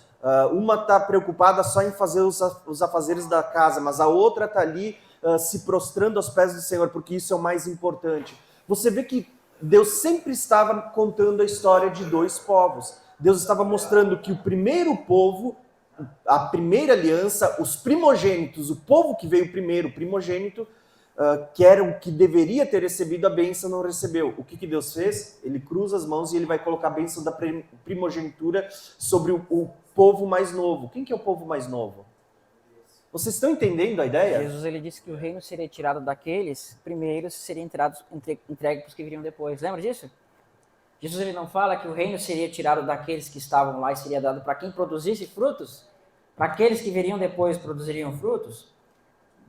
uma está preocupada só em fazer os afazeres da casa, mas a outra está ali se prostrando aos pés do Senhor, porque isso é o mais importante. Você vê que Deus sempre estava contando a história de dois povos. Deus estava mostrando que o primeiro povo, a primeira aliança, os primogênitos, o povo que veio primeiro, o primogênito, que era o que deveria ter recebido a bênção, não recebeu. O que Deus fez? Ele cruza as mãos e ele vai colocar a bênção da primogenitura sobre o povo mais novo. Quem que é o povo mais novo? Vocês estão entendendo a ideia? Jesus ele disse que o reino seria tirado daqueles primeiros, seria entregue para os que viriam depois. Lembra disso? Jesus ele não fala que o reino seria tirado daqueles que estavam lá e seria dado para quem produzisse frutos? Para aqueles que viriam depois produziriam frutos?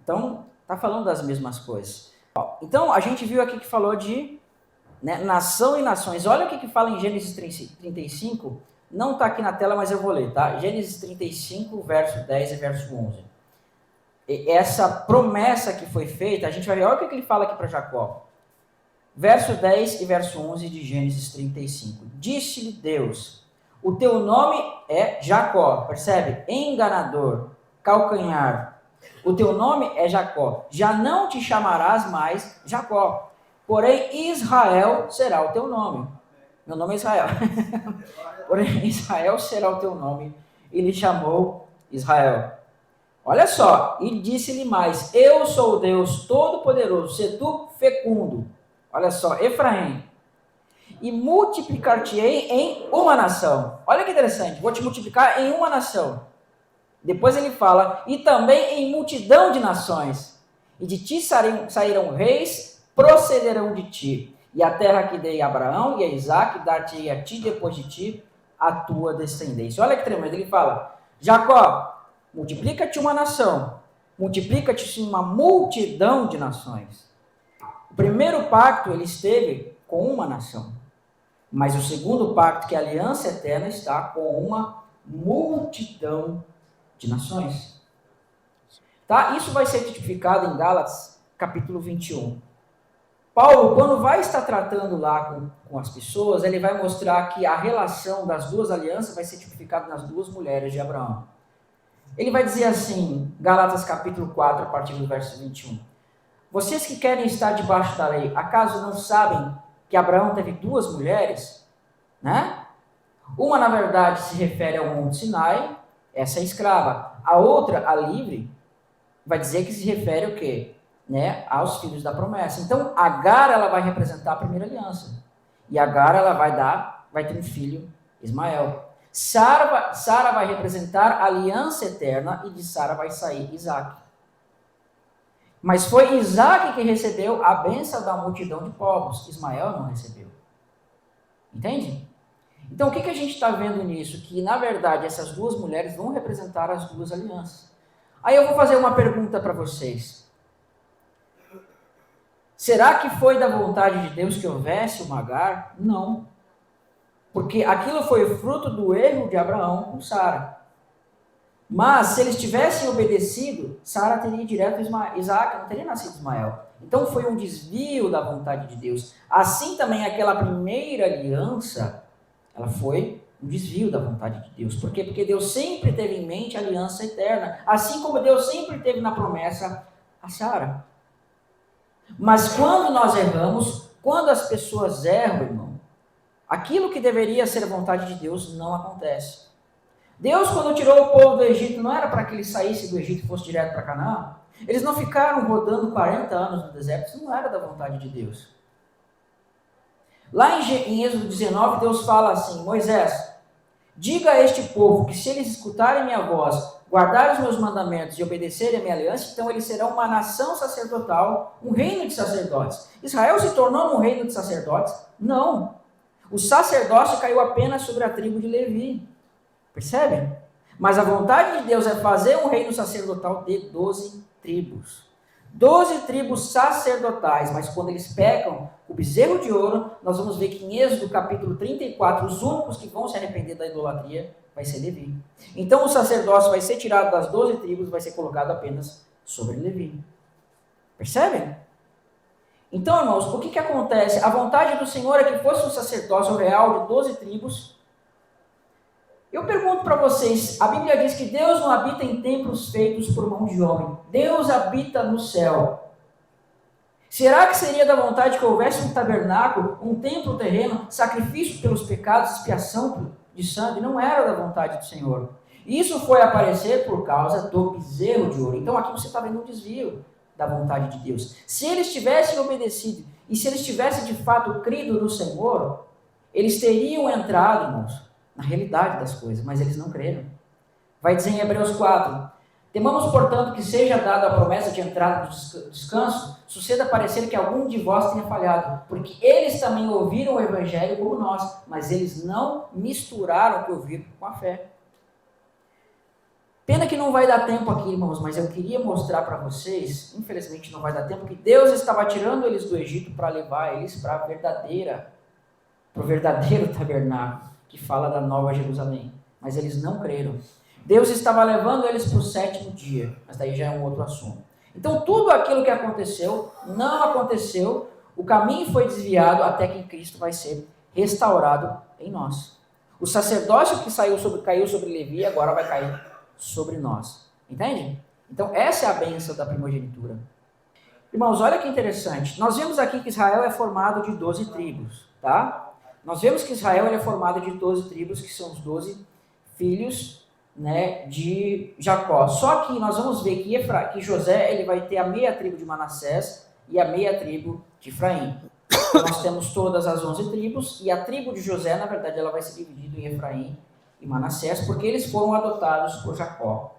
Então, está falando das mesmas coisas. Então, a gente viu aqui que falou de nação e nações. Olha o que fala em Gênesis 35. Não está aqui na tela, mas eu vou ler, tá? Gênesis 35, verso 10 e verso 11. E essa promessa que foi feita, a gente vai ver, olha o que ele fala aqui para Jacó. Verso 10 e verso 11 de Gênesis 35. Disse-lhe Deus, o teu nome é Jacó, percebe? Enganador, calcanhar. O teu nome é Jacó. Já não te chamarás mais Jacó, porém Israel será o teu nome. Meu nome é Israel. Porém Israel será o teu nome. E lhe chamou Israel. Olha só, e disse-lhe mais, eu sou o Deus Todo-Poderoso, se tu fecundo. Olha só, Efraim, e multiplicar-te-ei em uma nação. Olha que interessante, vou te multiplicar em uma nação. Depois ele fala, e também em multidão de nações. E de ti sairão reis, procederão de ti. E a terra que dei a Abraão e a Isaque, dar-te-ei a ti depois de ti a tua descendência. Olha que tremendo, ele fala, Jacó, multiplica-te uma nação, multiplica-te uma multidão de nações. O primeiro pacto ele esteve com uma nação, mas o segundo pacto, que é a aliança eterna, está com uma multidão de nações. Tá? Isso vai ser tipificado em Gálatas, capítulo 21. Paulo, quando vai estar tratando lá com as pessoas, ele vai mostrar que a relação das duas alianças vai ser tipificada nas duas mulheres de Abraão. Ele vai dizer assim, Gálatas capítulo 4, a partir do verso 21. Vocês que querem estar debaixo da lei, acaso não sabem que Abraão teve duas mulheres? Né? Uma, na verdade, se refere ao Monte Sinai, essa é escrava. A outra, a livre, vai dizer que se refere ao quê? Aos filhos da promessa. Então, Agar, ela vai representar a primeira aliança. E Agar, ela vai ter um filho, Ismael. Sara vai representar a aliança eterna e de Sara vai sair Isaac. Mas foi Isaac que recebeu a bênção da multidão de povos. Ismael não recebeu. Entende? Então, o que a gente está vendo nisso? Que, na verdade, essas duas mulheres vão representar as duas alianças. Aí eu vou fazer uma pergunta para vocês. Será que foi da vontade de Deus que houvesse uma Agar? Não. Porque aquilo foi fruto do erro de Abraão com Sara. Mas, se eles tivessem obedecido, Sara teria direto Isaac, não teria nascido Ismael. Então, foi um desvio da vontade de Deus. Assim também, aquela primeira aliança, ela foi um desvio da vontade de Deus. Por quê? Porque Deus sempre teve em mente a aliança eterna. Assim como Deus sempre teve na promessa a Sara. Mas quando nós erramos, quando as pessoas erram, irmão, aquilo que deveria ser a vontade de Deus não acontece. Deus, quando tirou o povo do Egito, não era para que eles saíssem do Egito e fossem direto para Canaã? Eles não ficaram rodando 40 anos no deserto, isso não era da vontade de Deus. Lá em Êxodo 19, Deus fala assim, Moisés, diga a este povo que se eles escutarem minha voz, guardarem os meus mandamentos e obedecerem a minha aliança, então eles serão uma nação sacerdotal, um reino de sacerdotes. Israel se tornou um reino de sacerdotes? Não. O sacerdócio caiu apenas sobre a tribo de Levi. Percebe? Mas a vontade de Deus é fazer um reino sacerdotal de 12 tribos. 12 tribos sacerdotais, mas quando eles pecam o bezerro de ouro, nós vamos ver que em Êxodo capítulo 34, os únicos que vão se arrepender da idolatria vai ser Levi. Então o sacerdócio vai ser tirado das 12 tribos, vai ser colocado apenas sobre Levi. Percebem? Então, irmãos, o que acontece? A vontade do Senhor é que fosse um sacerdócio real de 12 tribos. Eu pergunto para vocês, a Bíblia diz que Deus não habita em templos feitos por mão de homem. Deus habita no céu. Será que seria da vontade que houvesse um tabernáculo, um templo terreno, sacrifício pelos pecados, expiação de sangue não era da vontade do Senhor. Isso foi aparecer por causa do bezerro de ouro. Então aqui você está vendo um desvio da vontade de Deus. Se eles tivessem obedecido e se eles tivessem de fato crido no Senhor, eles teriam entrado, irmãos, na realidade das coisas, mas eles não creram. Vai dizer em Hebreus 4, temamos, portanto, que seja dada a promessa de entrada no descanso, suceda parecer que algum de vós tenha falhado, porque eles também ouviram o evangelho como nós, mas eles não misturaram o que ouviram com a fé. Pena que não vai dar tempo aqui, irmãos, mas eu queria mostrar para vocês, infelizmente não vai dar tempo, que Deus estava tirando eles do Egito para levar eles para o verdadeiro tabernáculo, que fala da Nova Jerusalém. Mas eles não creram. Deus estava levando eles para o 7º dia, mas daí já é um outro assunto. Então tudo aquilo que aconteceu, não aconteceu, o caminho foi desviado até que Cristo vai ser restaurado em nós. O sacerdócio que caiu sobre Levi agora vai cair sobre nós. Entende? Então essa é a bênção da primogenitura. Irmãos, olha que interessante. Nós vemos aqui que Israel é formado de 12 tribos, tá? Nós vemos que Israel é formado de 12 tribos, que são os 12 filhos, né, de Jacó. Só que nós vamos ver que José ele vai ter a meia tribo de Manassés e a meia tribo de Efraim. Então, nós temos todas as 11 tribos e a tribo de José, na verdade, ela vai ser dividida em Efraim e Manassés, porque eles foram adotados por Jacó.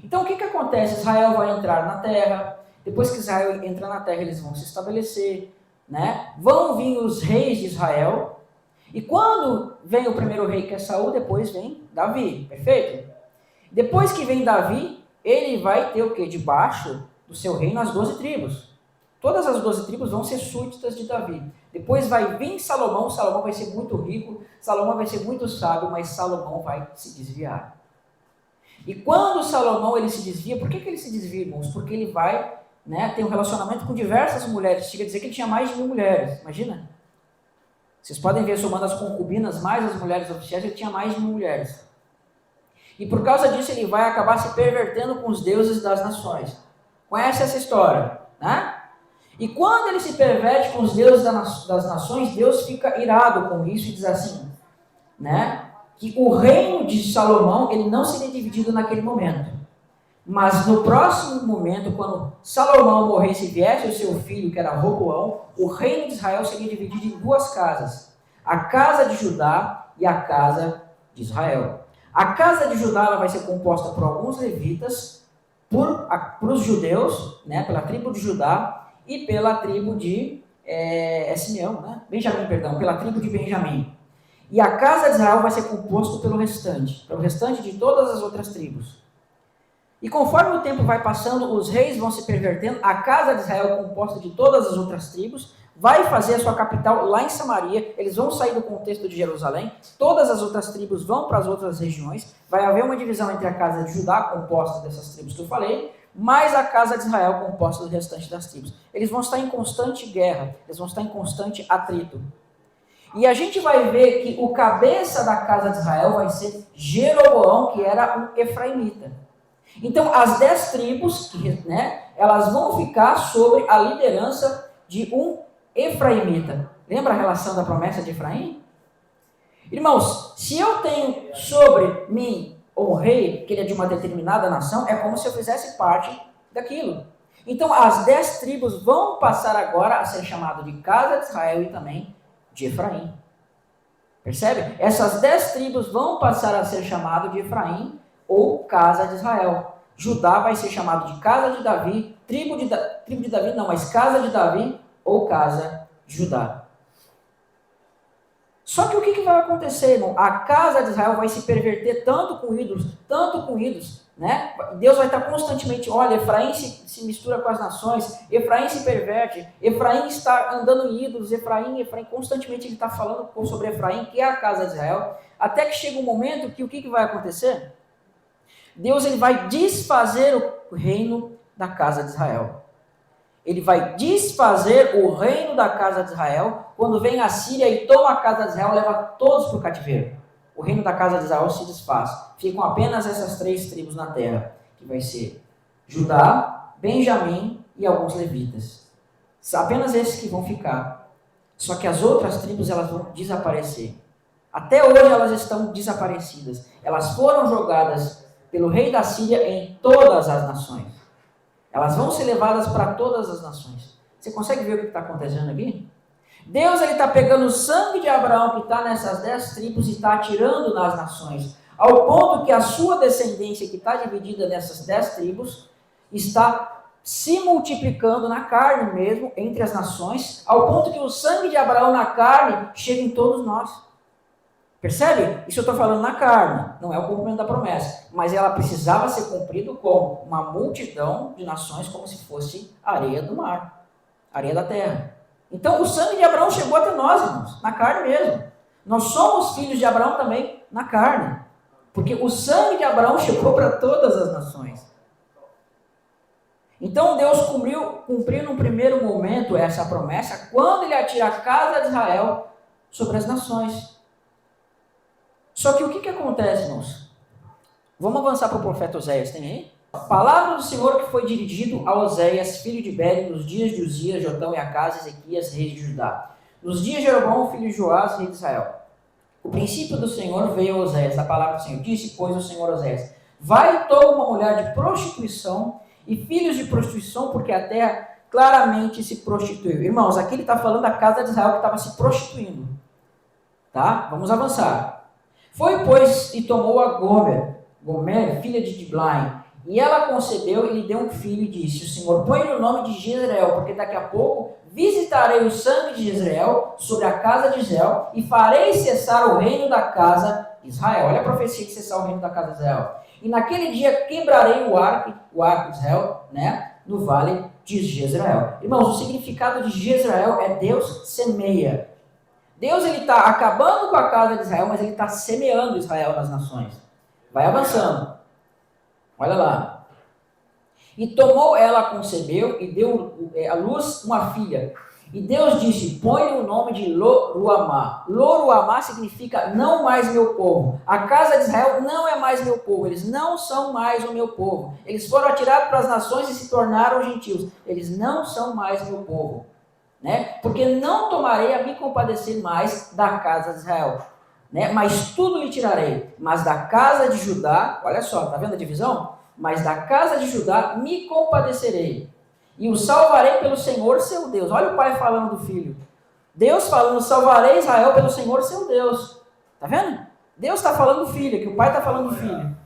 Então, o que acontece? Israel vai entrar na terra. Depois que Israel entra na terra, eles vão se estabelecer, né? Vão vir os reis de Israel. E quando vem o primeiro rei, que é Saul, depois vem Davi, perfeito? Depois que vem Davi, ele vai ter o quê? Debaixo do seu reino as 12 tribos. Todas as 12 tribos vão ser súditas de Davi. Depois vai vir Salomão, Salomão vai ser muito rico, Salomão vai ser muito sábio, mas Salomão vai se desviar. E quando Salomão ele se desvia, por que ele se desvia, irmãos? Porque ele vai, né, ter um relacionamento com diversas mulheres. Chega a dizer que ele tinha mais de 1000 mulheres, imagina? Vocês podem ver, somando as concubinas mais as mulheres oficiais, ele tinha mais de 1000 mulheres. E por causa disso ele vai acabar se pervertendo com os deuses das nações. Conhece essa história, né? E quando ele se perverte com os deuses das nações, Deus fica irado com isso e diz assim, né? Que o reino de Salomão ele não seria dividido naquele momento. Mas no próximo momento, quando Salomão morresse e viesse o seu filho, que era Roboão, o reino de Israel seria dividido em 2 casas. A casa de Judá e a casa de Israel. A casa de Judá ela vai ser composta por alguns levitas, por os judeus, né, pela tribo de Judá e pela tribo de Simeão, né? Benjamim, perdão, pela tribo de Benjamim. E a casa de Israel vai ser composta pelo restante de todas as outras tribos. E conforme o tempo vai passando, os reis vão se pervertendo, a casa de Israel, composta de todas as outras tribos, vai fazer a sua capital lá em Samaria, eles vão sair do contexto de Jerusalém, todas as outras tribos vão para as outras regiões, vai haver uma divisão entre a casa de Judá, composta dessas tribos que eu falei, mais a casa de Israel, composta do restante das tribos. Eles vão estar em constante guerra, eles vão estar em constante atrito. E a gente vai ver que o cabeça da casa de Israel vai ser Jeroboão, que era um efraimita. Então, as 10 tribos, né, elas vão ficar sobre a liderança de um efraimita. Lembra a relação da promessa de Efraim? Irmãos, se eu tenho sobre mim um rei, que ele é de uma determinada nação, é como se eu fizesse parte daquilo. Então, as 10 tribos vão passar agora a ser chamadas de casa de Israel e também de Efraim. Percebe? Essas 10 tribos vão passar a ser chamadas de Efraim ou casa de Israel. Judá vai ser chamado de casa de Davi, tribo de Davi não, mas casa de Davi ou casa de Judá. Só que o que vai acontecer, irmão? A casa de Israel vai se perverter tanto com ídolos, né? Deus vai estar constantemente, olha, Efraim se mistura com as nações, Efraim se perverte, Efraim está andando em ídolos, Efraim, constantemente ele está falando sobre Efraim, que é a casa de Israel, até que chega um momento que o que vai acontecer? Deus ele vai desfazer o reino da casa de Israel. Ele vai desfazer o reino da casa de Israel quando vem a Síria e toma a casa de Israel e leva todos para o cativeiro. O reino da casa de Israel se desfaz. Ficam apenas essas 3 tribos na terra, que vai ser Judá, Benjamim e alguns levitas. Apenas esses que vão ficar. Só que as outras tribos elas vão desaparecer. Até hoje elas estão desaparecidas. Elas foram jogadas pelo rei da Síria em todas as nações. Elas vão ser levadas para todas as nações. Você consegue ver o que está acontecendo aqui? Deus está pegando o sangue de Abraão que está nessas 10 tribos e está atirando nas nações. Ao ponto que a sua descendência, que está dividida nessas 10 tribos, está se multiplicando na carne mesmo, entre as nações, ao ponto que o sangue de Abraão na carne chega em todos nós. Percebe? Isso eu estou falando na carne, não é o cumprimento da promessa. Mas ela precisava ser cumprida como uma multidão de nações, como se fosse areia do mar, areia da terra. Então o sangue de Abraão chegou até nós, irmãos, na carne mesmo. Nós somos filhos de Abraão também na carne. Porque o sangue de Abraão chegou para todas as nações. Então Deus cumpriu num primeiro momento essa promessa quando ele atira a casa de Israel sobre as nações. Só que o que acontece, irmãos? Vamos avançar para o profeta Oséias, tem aí? A palavra do Senhor que foi dirigido a Oséias, filho de Beri, nos dias de Uzias, Jotão e Acás, Ezequias, reis de Judá. Nos dias de Jeroboão, filho de Joás, rei de Israel. O princípio do Senhor veio a Oséias, a palavra do Senhor. Disse, pois, o Senhor a Oséias: vai e toma uma mulher de prostituição e filhos de prostituição, porque a terra claramente se prostituiu. Irmãos, aqui ele está falando da casa de Israel que estava se prostituindo. Tá? Vamos avançar. Foi, pois, e tomou a Gomer, filha de Diblaim, e ela concebeu e lhe deu um filho e disse: o Senhor, põe-lhe o nome de Jezreel, porque daqui a pouco visitarei o sangue de Jezreel sobre a casa de Israel e farei cessar o reino da casa de Israel. Olha a profecia de cessar o reino da casa de Israel. E naquele dia quebrarei o arco de Israel, né, no vale de Jezreel. Irmãos, o significado de Jezreel é Deus semeia. Deus está acabando com a casa de Israel, mas ele está semeando Israel nas nações. Vai avançando. Olha lá. E tomou ela, concebeu e deu à luz uma filha. E Deus disse: põe-lhe o nome de Lo-Ruamá. Lo-Ruamá significa não mais meu povo. A casa de Israel não é mais meu povo. Eles não são mais o meu povo. Eles foram atirados para as nações e se tornaram gentios. Eles não são mais meu povo. Né? Porque não tomarei a me compadecer mais da casa de Israel. Né? Mas tudo lhe tirarei. Mas da casa de Judá, olha só, está vendo a divisão? Mas da casa de Judá me compadecerei, e o salvarei pelo Senhor seu Deus. Olha o pai falando do filho. Deus falando: salvarei Israel pelo Senhor seu Deus. Está vendo? Deus está falando do filho, que o pai está falando do filho.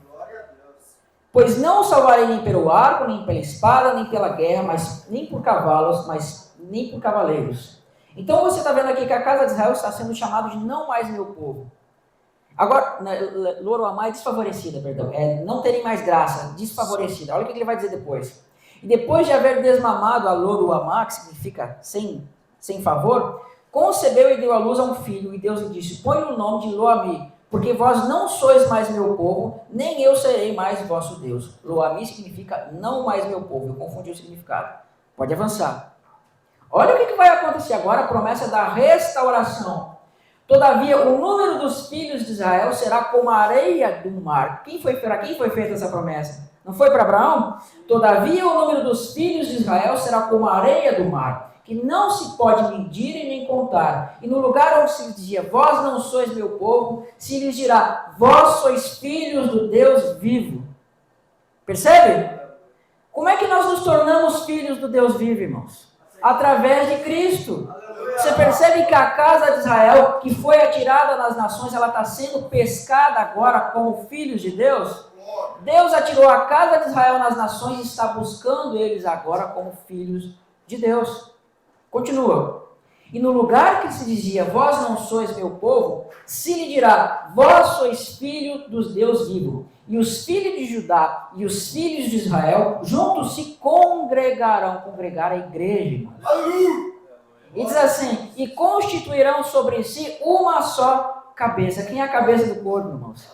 Pois não o salvarei nem pelo arco, nem pela espada, nem pela guerra, mas nem por cavalos, mas nem por cavaleiros. Então você está vendo aqui que a casa de Israel está sendo chamada de não mais meu povo. Agora, Lo-Ruamá é desfavorecida, perdão. Não terem mais graça, desfavorecida. Olha o que ele vai dizer depois. E depois de haver desmamado a Lo-Ruamá, que significa sem favor, concebeu e deu à luz a um filho. E Deus lhe disse: põe o nome de Lo-Ami, porque vós não sois mais meu povo, nem eu serei mais vosso Deus. Lo-Ami significa não mais meu povo. Eu confundi o significado. Pode avançar. Olha o que vai acontecer agora, a promessa da restauração. Todavia, o número dos filhos de Israel será como a areia do mar. Para quem foi feita essa promessa? Não foi para Abraão? Todavia, o número dos filhos de Israel será como a areia do mar, que não se pode medir e nem contar. E no lugar onde se dizia: vós não sois meu povo, se lhes dirá: vós sois filhos do Deus vivo. Percebe? Como é que nós nos tornamos filhos do Deus vivo, irmãos? Através de Cristo. Você percebe que a casa de Israel, que foi atirada nas nações, ela está sendo pescada agora como filhos de Deus? Deus atirou a casa de Israel nas nações e está buscando eles agora como filhos de Deus. Continua. E no lugar que se dizia: vós não sois meu povo, se lhe dirá: vós sois filho dos Deus vivo. E os filhos de Judá e os filhos de Israel juntos se congregarão. Congregar a igreja, irmãos. E diz assim: e constituirão sobre si uma só cabeça. Quem é a cabeça do corpo, irmãos?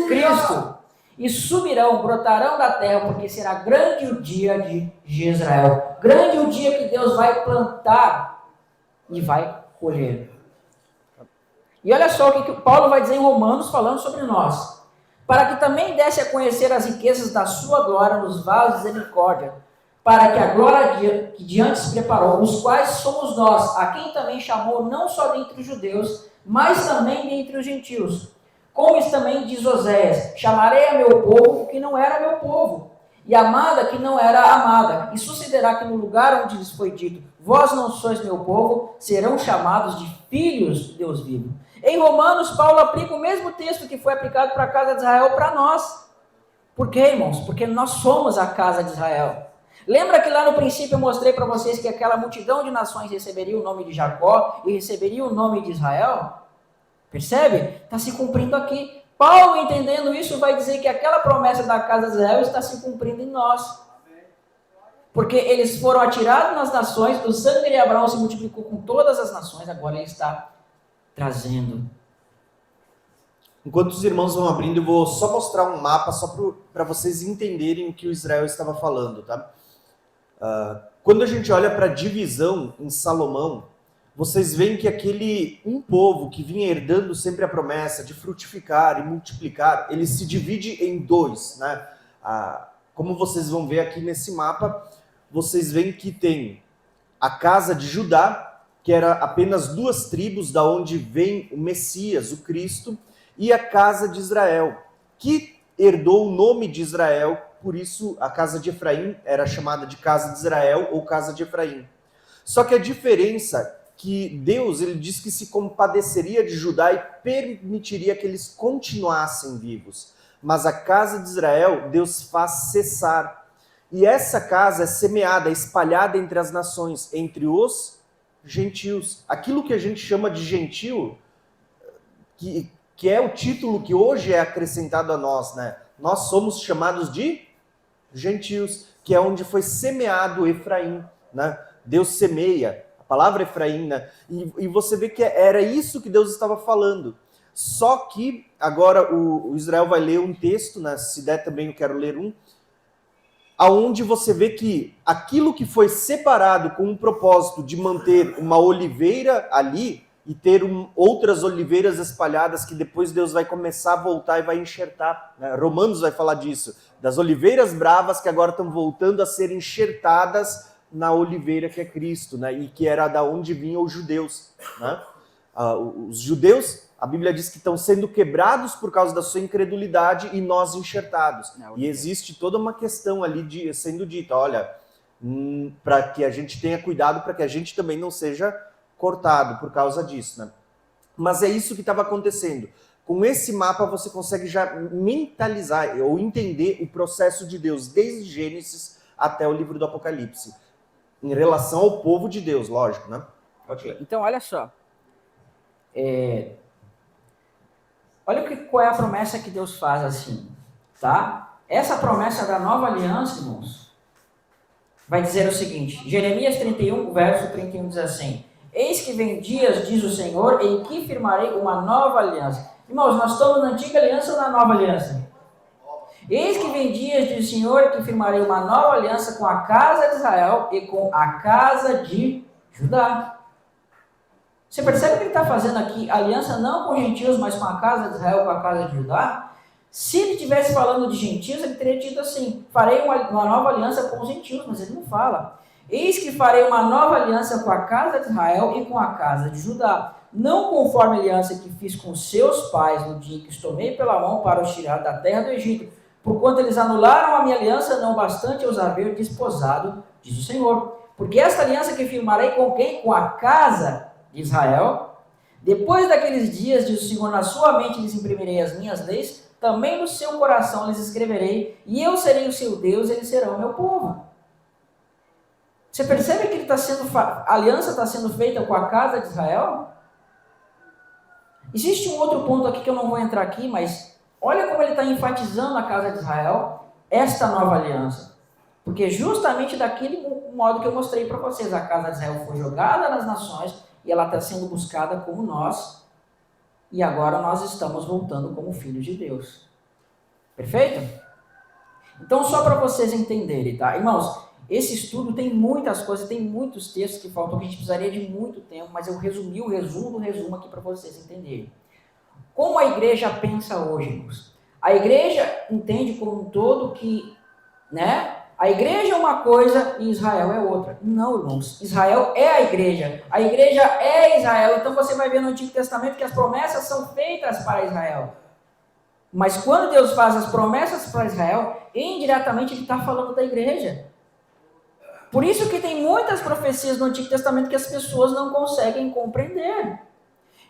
Cristo. E subirão, brotarão da terra, porque será grande o dia de Jezreel. Grande o dia que Deus vai plantar e vai colher. E olha só o que Paulo vai dizer em Romanos, falando sobre nós. Para que também desse a conhecer as riquezas da sua glória nos vasos de misericórdia, para que a glória que de antes preparou, os quais somos nós, a quem também chamou não só dentre os judeus, mas também dentre os gentios. Como isso também diz Oséias, chamarei a meu povo o que não era meu povo, e amada que não era amada. E sucederá que no lugar onde lhes foi dito, vós não sois meu povo, serão chamados de filhos do Deus vivo. Em Romanos, Paulo aplica o mesmo texto que foi aplicado para a casa de Israel para nós. Por quê, irmãos? Porque nós somos a casa de Israel. Lembra que lá no princípio eu mostrei para vocês que aquela multidão de nações receberia o nome de Jacó e receberia o nome de Israel? Percebe? Está se cumprindo aqui. Paulo, entendendo isso, vai dizer que aquela promessa da casa de Israel está se cumprindo em nós. Porque eles foram atirados nas nações, o sangue de Abraão se multiplicou com todas as nações, agora ele está trazendo. Enquanto os irmãos vão abrindo, eu vou só mostrar um mapa só para vocês entenderem o que o Israel estava falando, tá? Quando a gente olha para a divisão em Salomão, vocês veem que um povo que vinha herdando sempre a promessa de frutificar e multiplicar, ele se divide em dois, né? Como vocês vão ver aqui nesse mapa, vocês veem que tem a casa de Judá, que era apenas 2 tribos, da onde vem o Messias, o Cristo, e a casa de Israel, que herdou o nome de Israel, por isso a casa de Efraim era chamada de casa de Israel ou casa de Efraim. Só que a diferença que Deus, ele diz que se compadeceria de Judá e permitiria que eles continuassem vivos. Mas a casa de Israel, Deus faz cessar. E essa casa é semeada, é espalhada entre as nações, entre os gentios. Aquilo que a gente chama de gentil, que é o título que hoje é acrescentado a nós, né? Nós somos chamados de gentios, que é onde foi semeado Efraim, né? Deus semeia, a palavra Efraim, né? E você vê que era isso que Deus estava falando. Só que agora o Israel vai ler um texto, né? Se der também eu quero ler um, aonde você vê que aquilo que foi separado com o propósito de manter uma oliveira ali e ter outras oliveiras espalhadas que depois Deus vai começar a voltar e vai enxertar, né? Romanos vai falar disso, das oliveiras bravas que agora estão voltando a ser enxertadas na oliveira que é Cristo, né? E que era da onde vinham os judeus, né? Os judeus, a Bíblia diz que estão sendo quebrados por causa da sua incredulidade e nós enxertados. E existe toda uma questão ali sendo dita, olha, para que a gente tenha cuidado, para que a gente também não seja cortado por causa disso, né? Mas é isso que estava acontecendo. Com esse mapa você consegue já mentalizar ou entender o processo de Deus desde Gênesis até o livro do Apocalipse, em relação ao povo de Deus, lógico, né? Ok. Então olha só. Olha qual é a promessa que Deus faz assim, tá? Essa promessa da nova aliança, irmãos, vai dizer o seguinte, Jeremias 31, verso 31 diz assim, eis que vem dias, diz o Senhor, em que firmarei uma nova aliança. Irmãos, nós estamos na antiga aliança ou na nova aliança? Eis que vem dias, diz o Senhor, que firmarei uma nova aliança com a casa de Israel e com a casa de Judá. Você percebe que ele está fazendo aqui aliança não com gentios, mas com a casa de Israel, com a casa de Judá? Se ele estivesse falando de gentios, ele teria dito assim, farei uma nova aliança com os gentios, mas ele não fala. Eis que farei uma nova aliança com a casa de Israel e com a casa de Judá, não conforme a aliança que fiz com seus pais no dia que os tomei pela mão para os tirar da terra do Egito, porquanto eles anularam a minha aliança, não bastante eu os haver desposado, diz o Senhor. Porque esta aliança que firmarei com quem? Com a casa de Israel. Depois daqueles dias, diz o Senhor, na sua mente lhes imprimirei as minhas leis, também no seu coração lhes escreverei, e eu serei o seu Deus, eles serão o meu povo. Você percebe que a aliança está sendo feita com a casa de Israel? Existe um outro ponto aqui que eu não vou entrar aqui, mas olha como ele está enfatizando a casa de Israel, esta nova aliança. Porque justamente daquele modo que eu mostrei para vocês, a casa de Israel foi jogada nas nações e ela está sendo buscada como nós, e agora nós estamos voltando como filhos de Deus. Perfeito? Então, só para vocês entenderem, tá? Irmãos, esse estudo tem muitas coisas, tem muitos textos que faltam, que a gente precisaria de muito tempo, mas eu resumi o resumo do resumo aqui para vocês entenderem. Como a igreja pensa hoje, irmãos? A igreja entende como um todo que, né, A igreja é uma coisa e Israel é outra. Não, irmãos. Israel é a igreja. A igreja é Israel. Então você vai ver no Antigo Testamento que as promessas são feitas para Israel. Mas quando Deus faz as promessas para Israel, indiretamente Ele está falando da igreja. Por isso que tem muitas profecias no Antigo Testamento que as pessoas não conseguem compreender.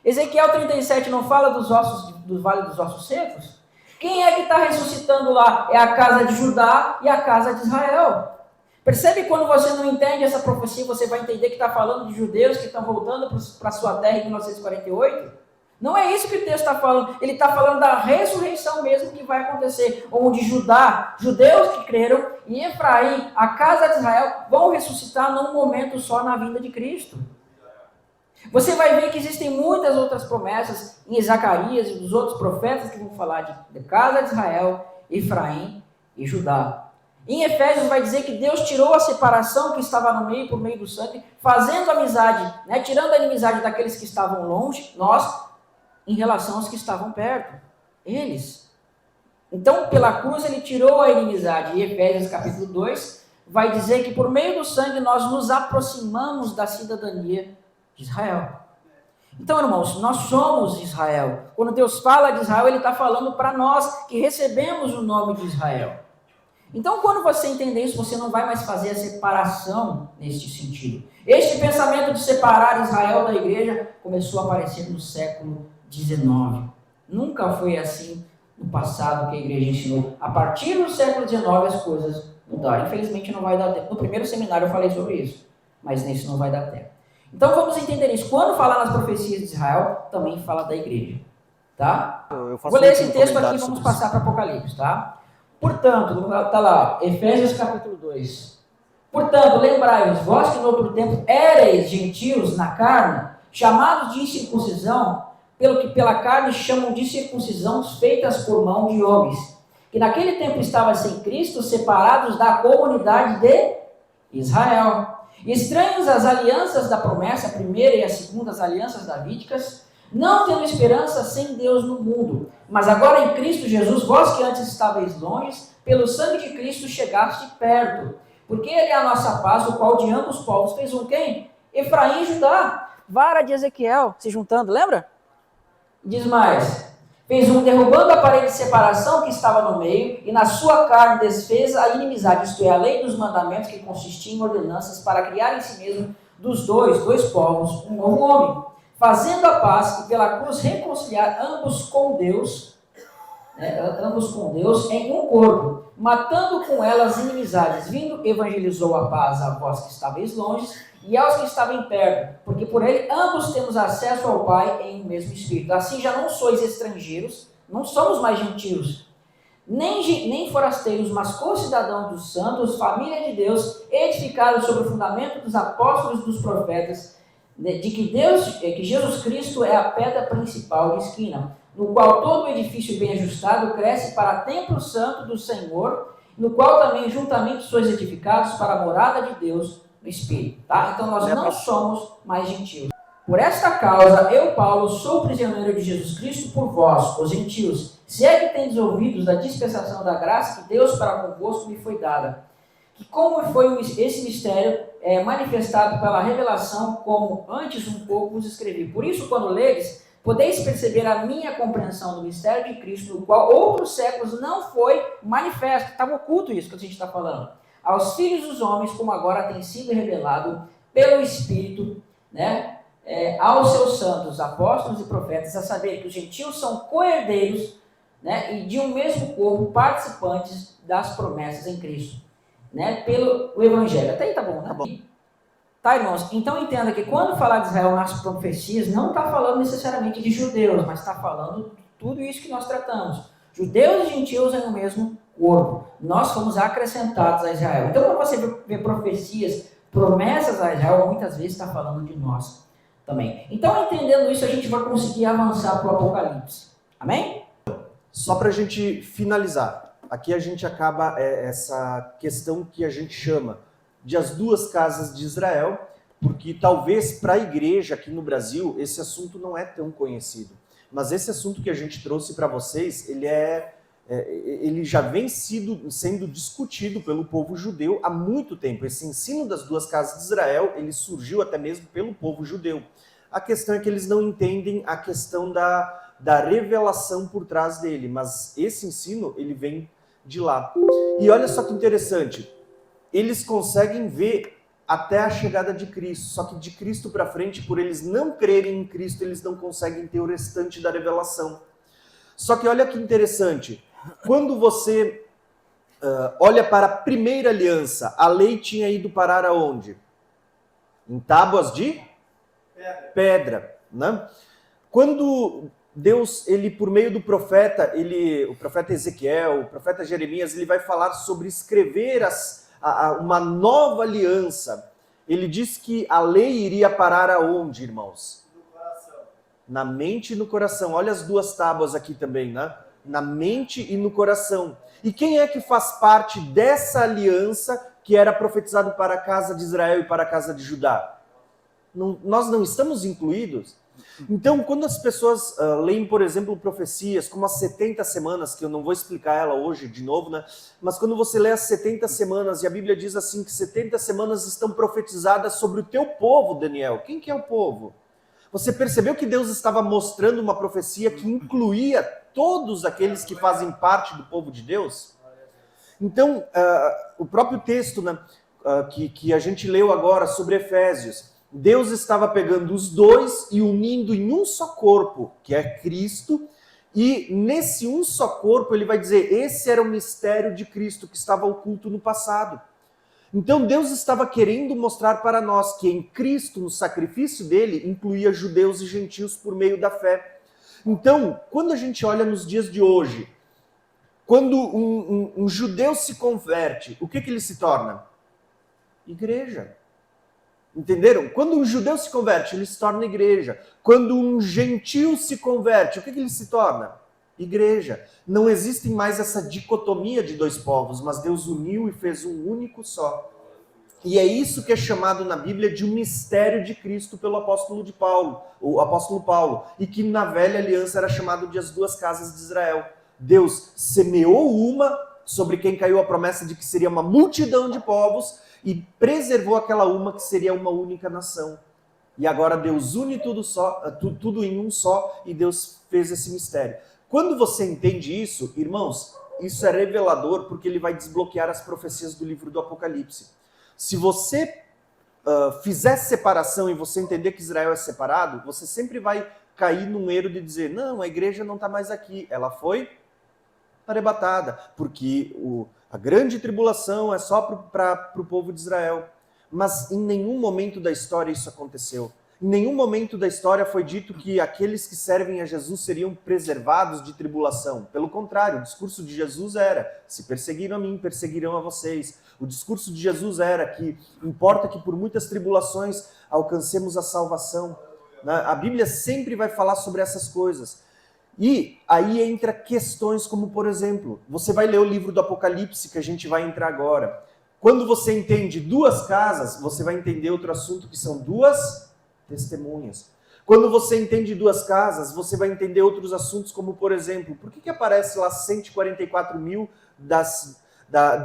Ezequiel 37 não fala dos ossos, do vale dos ossos secos? Quem é que está ressuscitando lá? É a casa de Judá e a casa de Israel. Percebe quando você não entende essa profecia, você vai entender que está falando de judeus que estão voltando para a sua terra em 1948? Não é isso que o texto está falando. Ele está falando da ressurreição mesmo que vai acontecer, onde Judá, judeus que creram, e Efraim, a casa de Israel, vão ressuscitar num momento só na vinda de Cristo. Você vai ver que existem muitas outras promessas em Zacarias e dos outros profetas que vão falar de casa de Israel, Efraim e Judá. Em Efésios vai dizer que Deus tirou a separação que estava no meio por meio do sangue, fazendo amizade, né, tirando a inimizade daqueles que estavam longe, nós, em relação aos que estavam perto, eles. Então, pela cruz ele tirou a inimizade. E Efésios capítulo 2 vai dizer que por meio do sangue nós nos aproximamos da cidadania de Israel. Então, irmãos, nós somos Israel. Quando Deus fala de Israel, Ele está falando para nós que recebemos o nome de Israel. Então, quando você entender isso, você não vai mais fazer a separação neste sentido. Este pensamento de separar Israel da igreja começou a aparecer no século XIX. Nunca foi assim no passado que a igreja ensinou. A partir do século XIX as coisas mudaram. Infelizmente não vai dar tempo. No primeiro seminário eu falei sobre isso, mas nesse não vai dar tempo. Então vamos entender isso. Quando falar nas profecias de Israel, também fala da igreja. Tá? Vou ler esse texto aqui e vamos passar para Apocalipse. Tá? Portanto, está lá, Efésios capítulo 2. Portanto, lembrai-vos, vós que no outro tempo éreis gentios na carne, chamados de incircuncisão, pelo que pela carne chamam de circuncisão feitas por mão de homens, que naquele tempo estavam sem Cristo, separados da comunidade de Israel. Estranhos às alianças da promessa, a primeira e a segunda, as alianças davídicas, não tendo esperança sem Deus no mundo. Mas agora em Cristo Jesus, vós que antes estáveis longe, pelo sangue de Cristo chegaste perto. Porque Ele é a nossa paz, o qual de ambos os povos fez um quem? Efraim e Judá. Vara de Ezequiel se juntando, lembra? Diz mais. Fez um derrubando a parede de separação que estava no meio, e na sua carne desfez a inimizade, isto é, a lei dos mandamentos, que consistia em ordenanças para criar em si mesmo dos dois povos, um novo homem, fazendo a paz e pela cruz reconciliar ambos com Deus em um corpo, matando com elas inimizades. Vindo, evangelizou a paz a vós que estáveis longe e aos que estavam perto, porque por ele ambos temos acesso ao Pai em um mesmo Espírito. Assim já não sois estrangeiros, não somos mais gentios, nem forasteiros, mas concidadãos dos santos, família de Deus, edificados sobre o fundamento dos apóstolos e dos profetas, de que Jesus Cristo é a pedra principal de esquina, no qual todo o edifício bem ajustado cresce para templo santo do Senhor, no qual também juntamente sois edificados para a morada de Deus no Espírito. Tá? Então nós não somos mais gentios. Por esta causa, eu, Paulo, sou prisioneiro de Jesus Cristo por vós, os gentios, se é que tendes ouvidos da dispensação da graça que Deus para convosco me foi dada. Que como foi esse mistério manifestado pela revelação, como antes um pouco vos escrevi. Por isso, quando ledes, podeis perceber a minha compreensão do mistério de Cristo, no qual outros séculos não foi manifesto. Estava oculto isso que a gente está falando. Aos filhos dos homens, como agora tem sido revelado pelo Espírito, né, aos seus santos, apóstolos e profetas, a saber que os gentios são co-herdeiros, né, e de um mesmo corpo, participantes das promessas em Cristo, né, pelo o Evangelho. Até aí tá bom, né? Tá bom. Tá, irmãos? Então entenda que quando falar de Israel nas profecias, não está falando necessariamente de judeus, mas está falando de tudo isso que nós tratamos. Judeus e gentios em um mesmo corpo. Nós fomos acrescentados a Israel. Então, quando você vê profecias, promessas a Israel, muitas vezes está falando de nós também. Então, entendendo isso, a gente vai conseguir avançar para o Apocalipse. Amém? Só para a gente finalizar, aqui a gente acaba essa questão que a gente chama de as duas casas de Israel, porque talvez para a igreja aqui no Brasil esse assunto não é tão conhecido. Mas esse assunto que a gente trouxe para vocês, ele é ele já vem sendo discutido pelo povo judeu há muito tempo. Esse ensino das duas casas de Israel, ele surgiu até mesmo pelo povo judeu. A questão é que eles não entendem a questão da revelação por trás dele, mas esse ensino, ele vem de lá. E olha só que interessante, eles conseguem ver até a chegada de Cristo, só que de Cristo para frente, por eles não crerem em Cristo, eles não conseguem ter o restante da revelação. Só que olha que interessante, quando você olha para a primeira aliança, a lei tinha ido parar aonde? Em tábuas de pedra, né? Quando Deus, ele por meio do profeta, o profeta Ezequiel, o profeta Jeremias, ele vai falar sobre escrever uma nova aliança. Ele diz que a lei iria parar aonde, irmãos? No coração. Na mente e no coração. Olha as duas tábuas aqui também, né? Na mente e no coração. E quem é que faz parte dessa aliança que era profetizado para a casa de Israel e para a casa de Judá? Nós não estamos incluídos. Então, quando as pessoas leem, por exemplo, profecias como as 70 semanas, que eu não vou explicar ela hoje de novo, né? Mas quando você lê as 70 semanas, e a Bíblia diz assim que 70 semanas estão profetizadas sobre o teu povo, Daniel. Quem que é o povo? Você percebeu que Deus estava mostrando uma profecia que incluía todos aqueles que fazem parte do povo de Deus? Então, o próprio texto, né, que a gente leu agora sobre Efésios, Deus estava pegando os dois e unindo em um só corpo, que é Cristo, e nesse um só corpo ele vai dizer, esse era o mistério de Cristo que estava oculto no passado. Então Deus estava querendo mostrar para nós que em Cristo, no sacrifício dele, incluía judeus e gentios por meio da fé. Então, quando a gente olha nos dias de hoje, quando um judeu se converte, o que ele se torna? Igreja. Entenderam? Quando um judeu se converte, ele se torna igreja. Quando um gentil se converte, o que ele se torna? Igreja. Não existe mais essa dicotomia de dois povos, mas Deus uniu e fez um único só. E é isso que é chamado na Bíblia de um mistério de Cristo pelo apóstolo Paulo, e que na velha aliança era chamado de as duas casas de Israel. Deus semeou uma, sobre quem caiu a promessa de que seria uma multidão de povos, e preservou aquela uma que seria uma única nação. E agora Deus une tudo em um só, e Deus fez esse mistério. Quando você entende isso, irmãos, isso é revelador, porque ele vai desbloquear as profecias do livro do Apocalipse. Se você fizer separação e você entender que Israel é separado, você sempre vai cair num erro de dizer, não, a igreja não está mais aqui, ela foi arrebatada, porque a grande tribulação é só para o povo de Israel. Mas em nenhum momento da história isso aconteceu. Em nenhum momento da história foi dito que aqueles que servem a Jesus seriam preservados de tribulação. Pelo contrário, o discurso de Jesus era, se perseguiram a mim, perseguirão a vocês. O discurso de Jesus era que importa que por muitas tribulações alcancemos a salvação. A Bíblia sempre vai falar sobre essas coisas. E aí entra questões como, por exemplo, você vai ler o livro do Apocalipse, que a gente vai entrar agora. Quando você entende duas casas, você vai entender outro assunto, que são duas testemunhas. Quando você entende duas casas, você vai entender outros assuntos, como, por exemplo, por que aparece lá 144 mil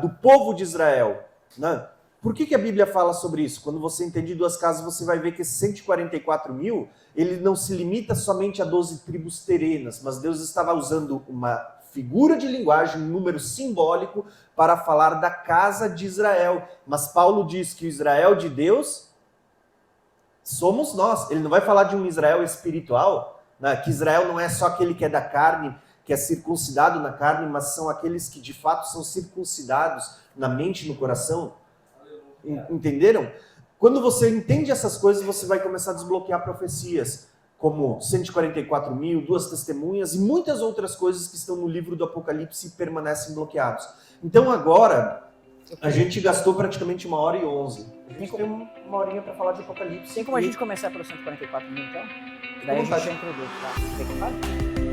do povo de Israel? Né? Por que a Bíblia fala sobre isso? Quando você entende duas casas, você vai ver que esses 144 mil, ele não se limita somente a 12 tribos terenas, mas Deus estava usando uma figura de linguagem, um número simbólico, para falar da casa de Israel. Mas Paulo diz que o Israel de Deus somos nós. Ele não vai falar de um Israel espiritual, né? Que Israel não é só aquele que é da carne, que é circuncidado na carne, mas são aqueles que de fato são circuncidados na mente e no coração. Entenderam? Quando você entende essas coisas, você vai começar a desbloquear profecias, como 144 mil, duas testemunhas e muitas outras coisas que estão no livro do Apocalipse e permanecem bloqueados. Então agora, a gente gastou praticamente 1h11. A gente tem uma horinha para falar de Apocalipse. Tem como a gente começar pelo 144 mil, então? Daí a gente já introduz, tá? Quer que eu fale?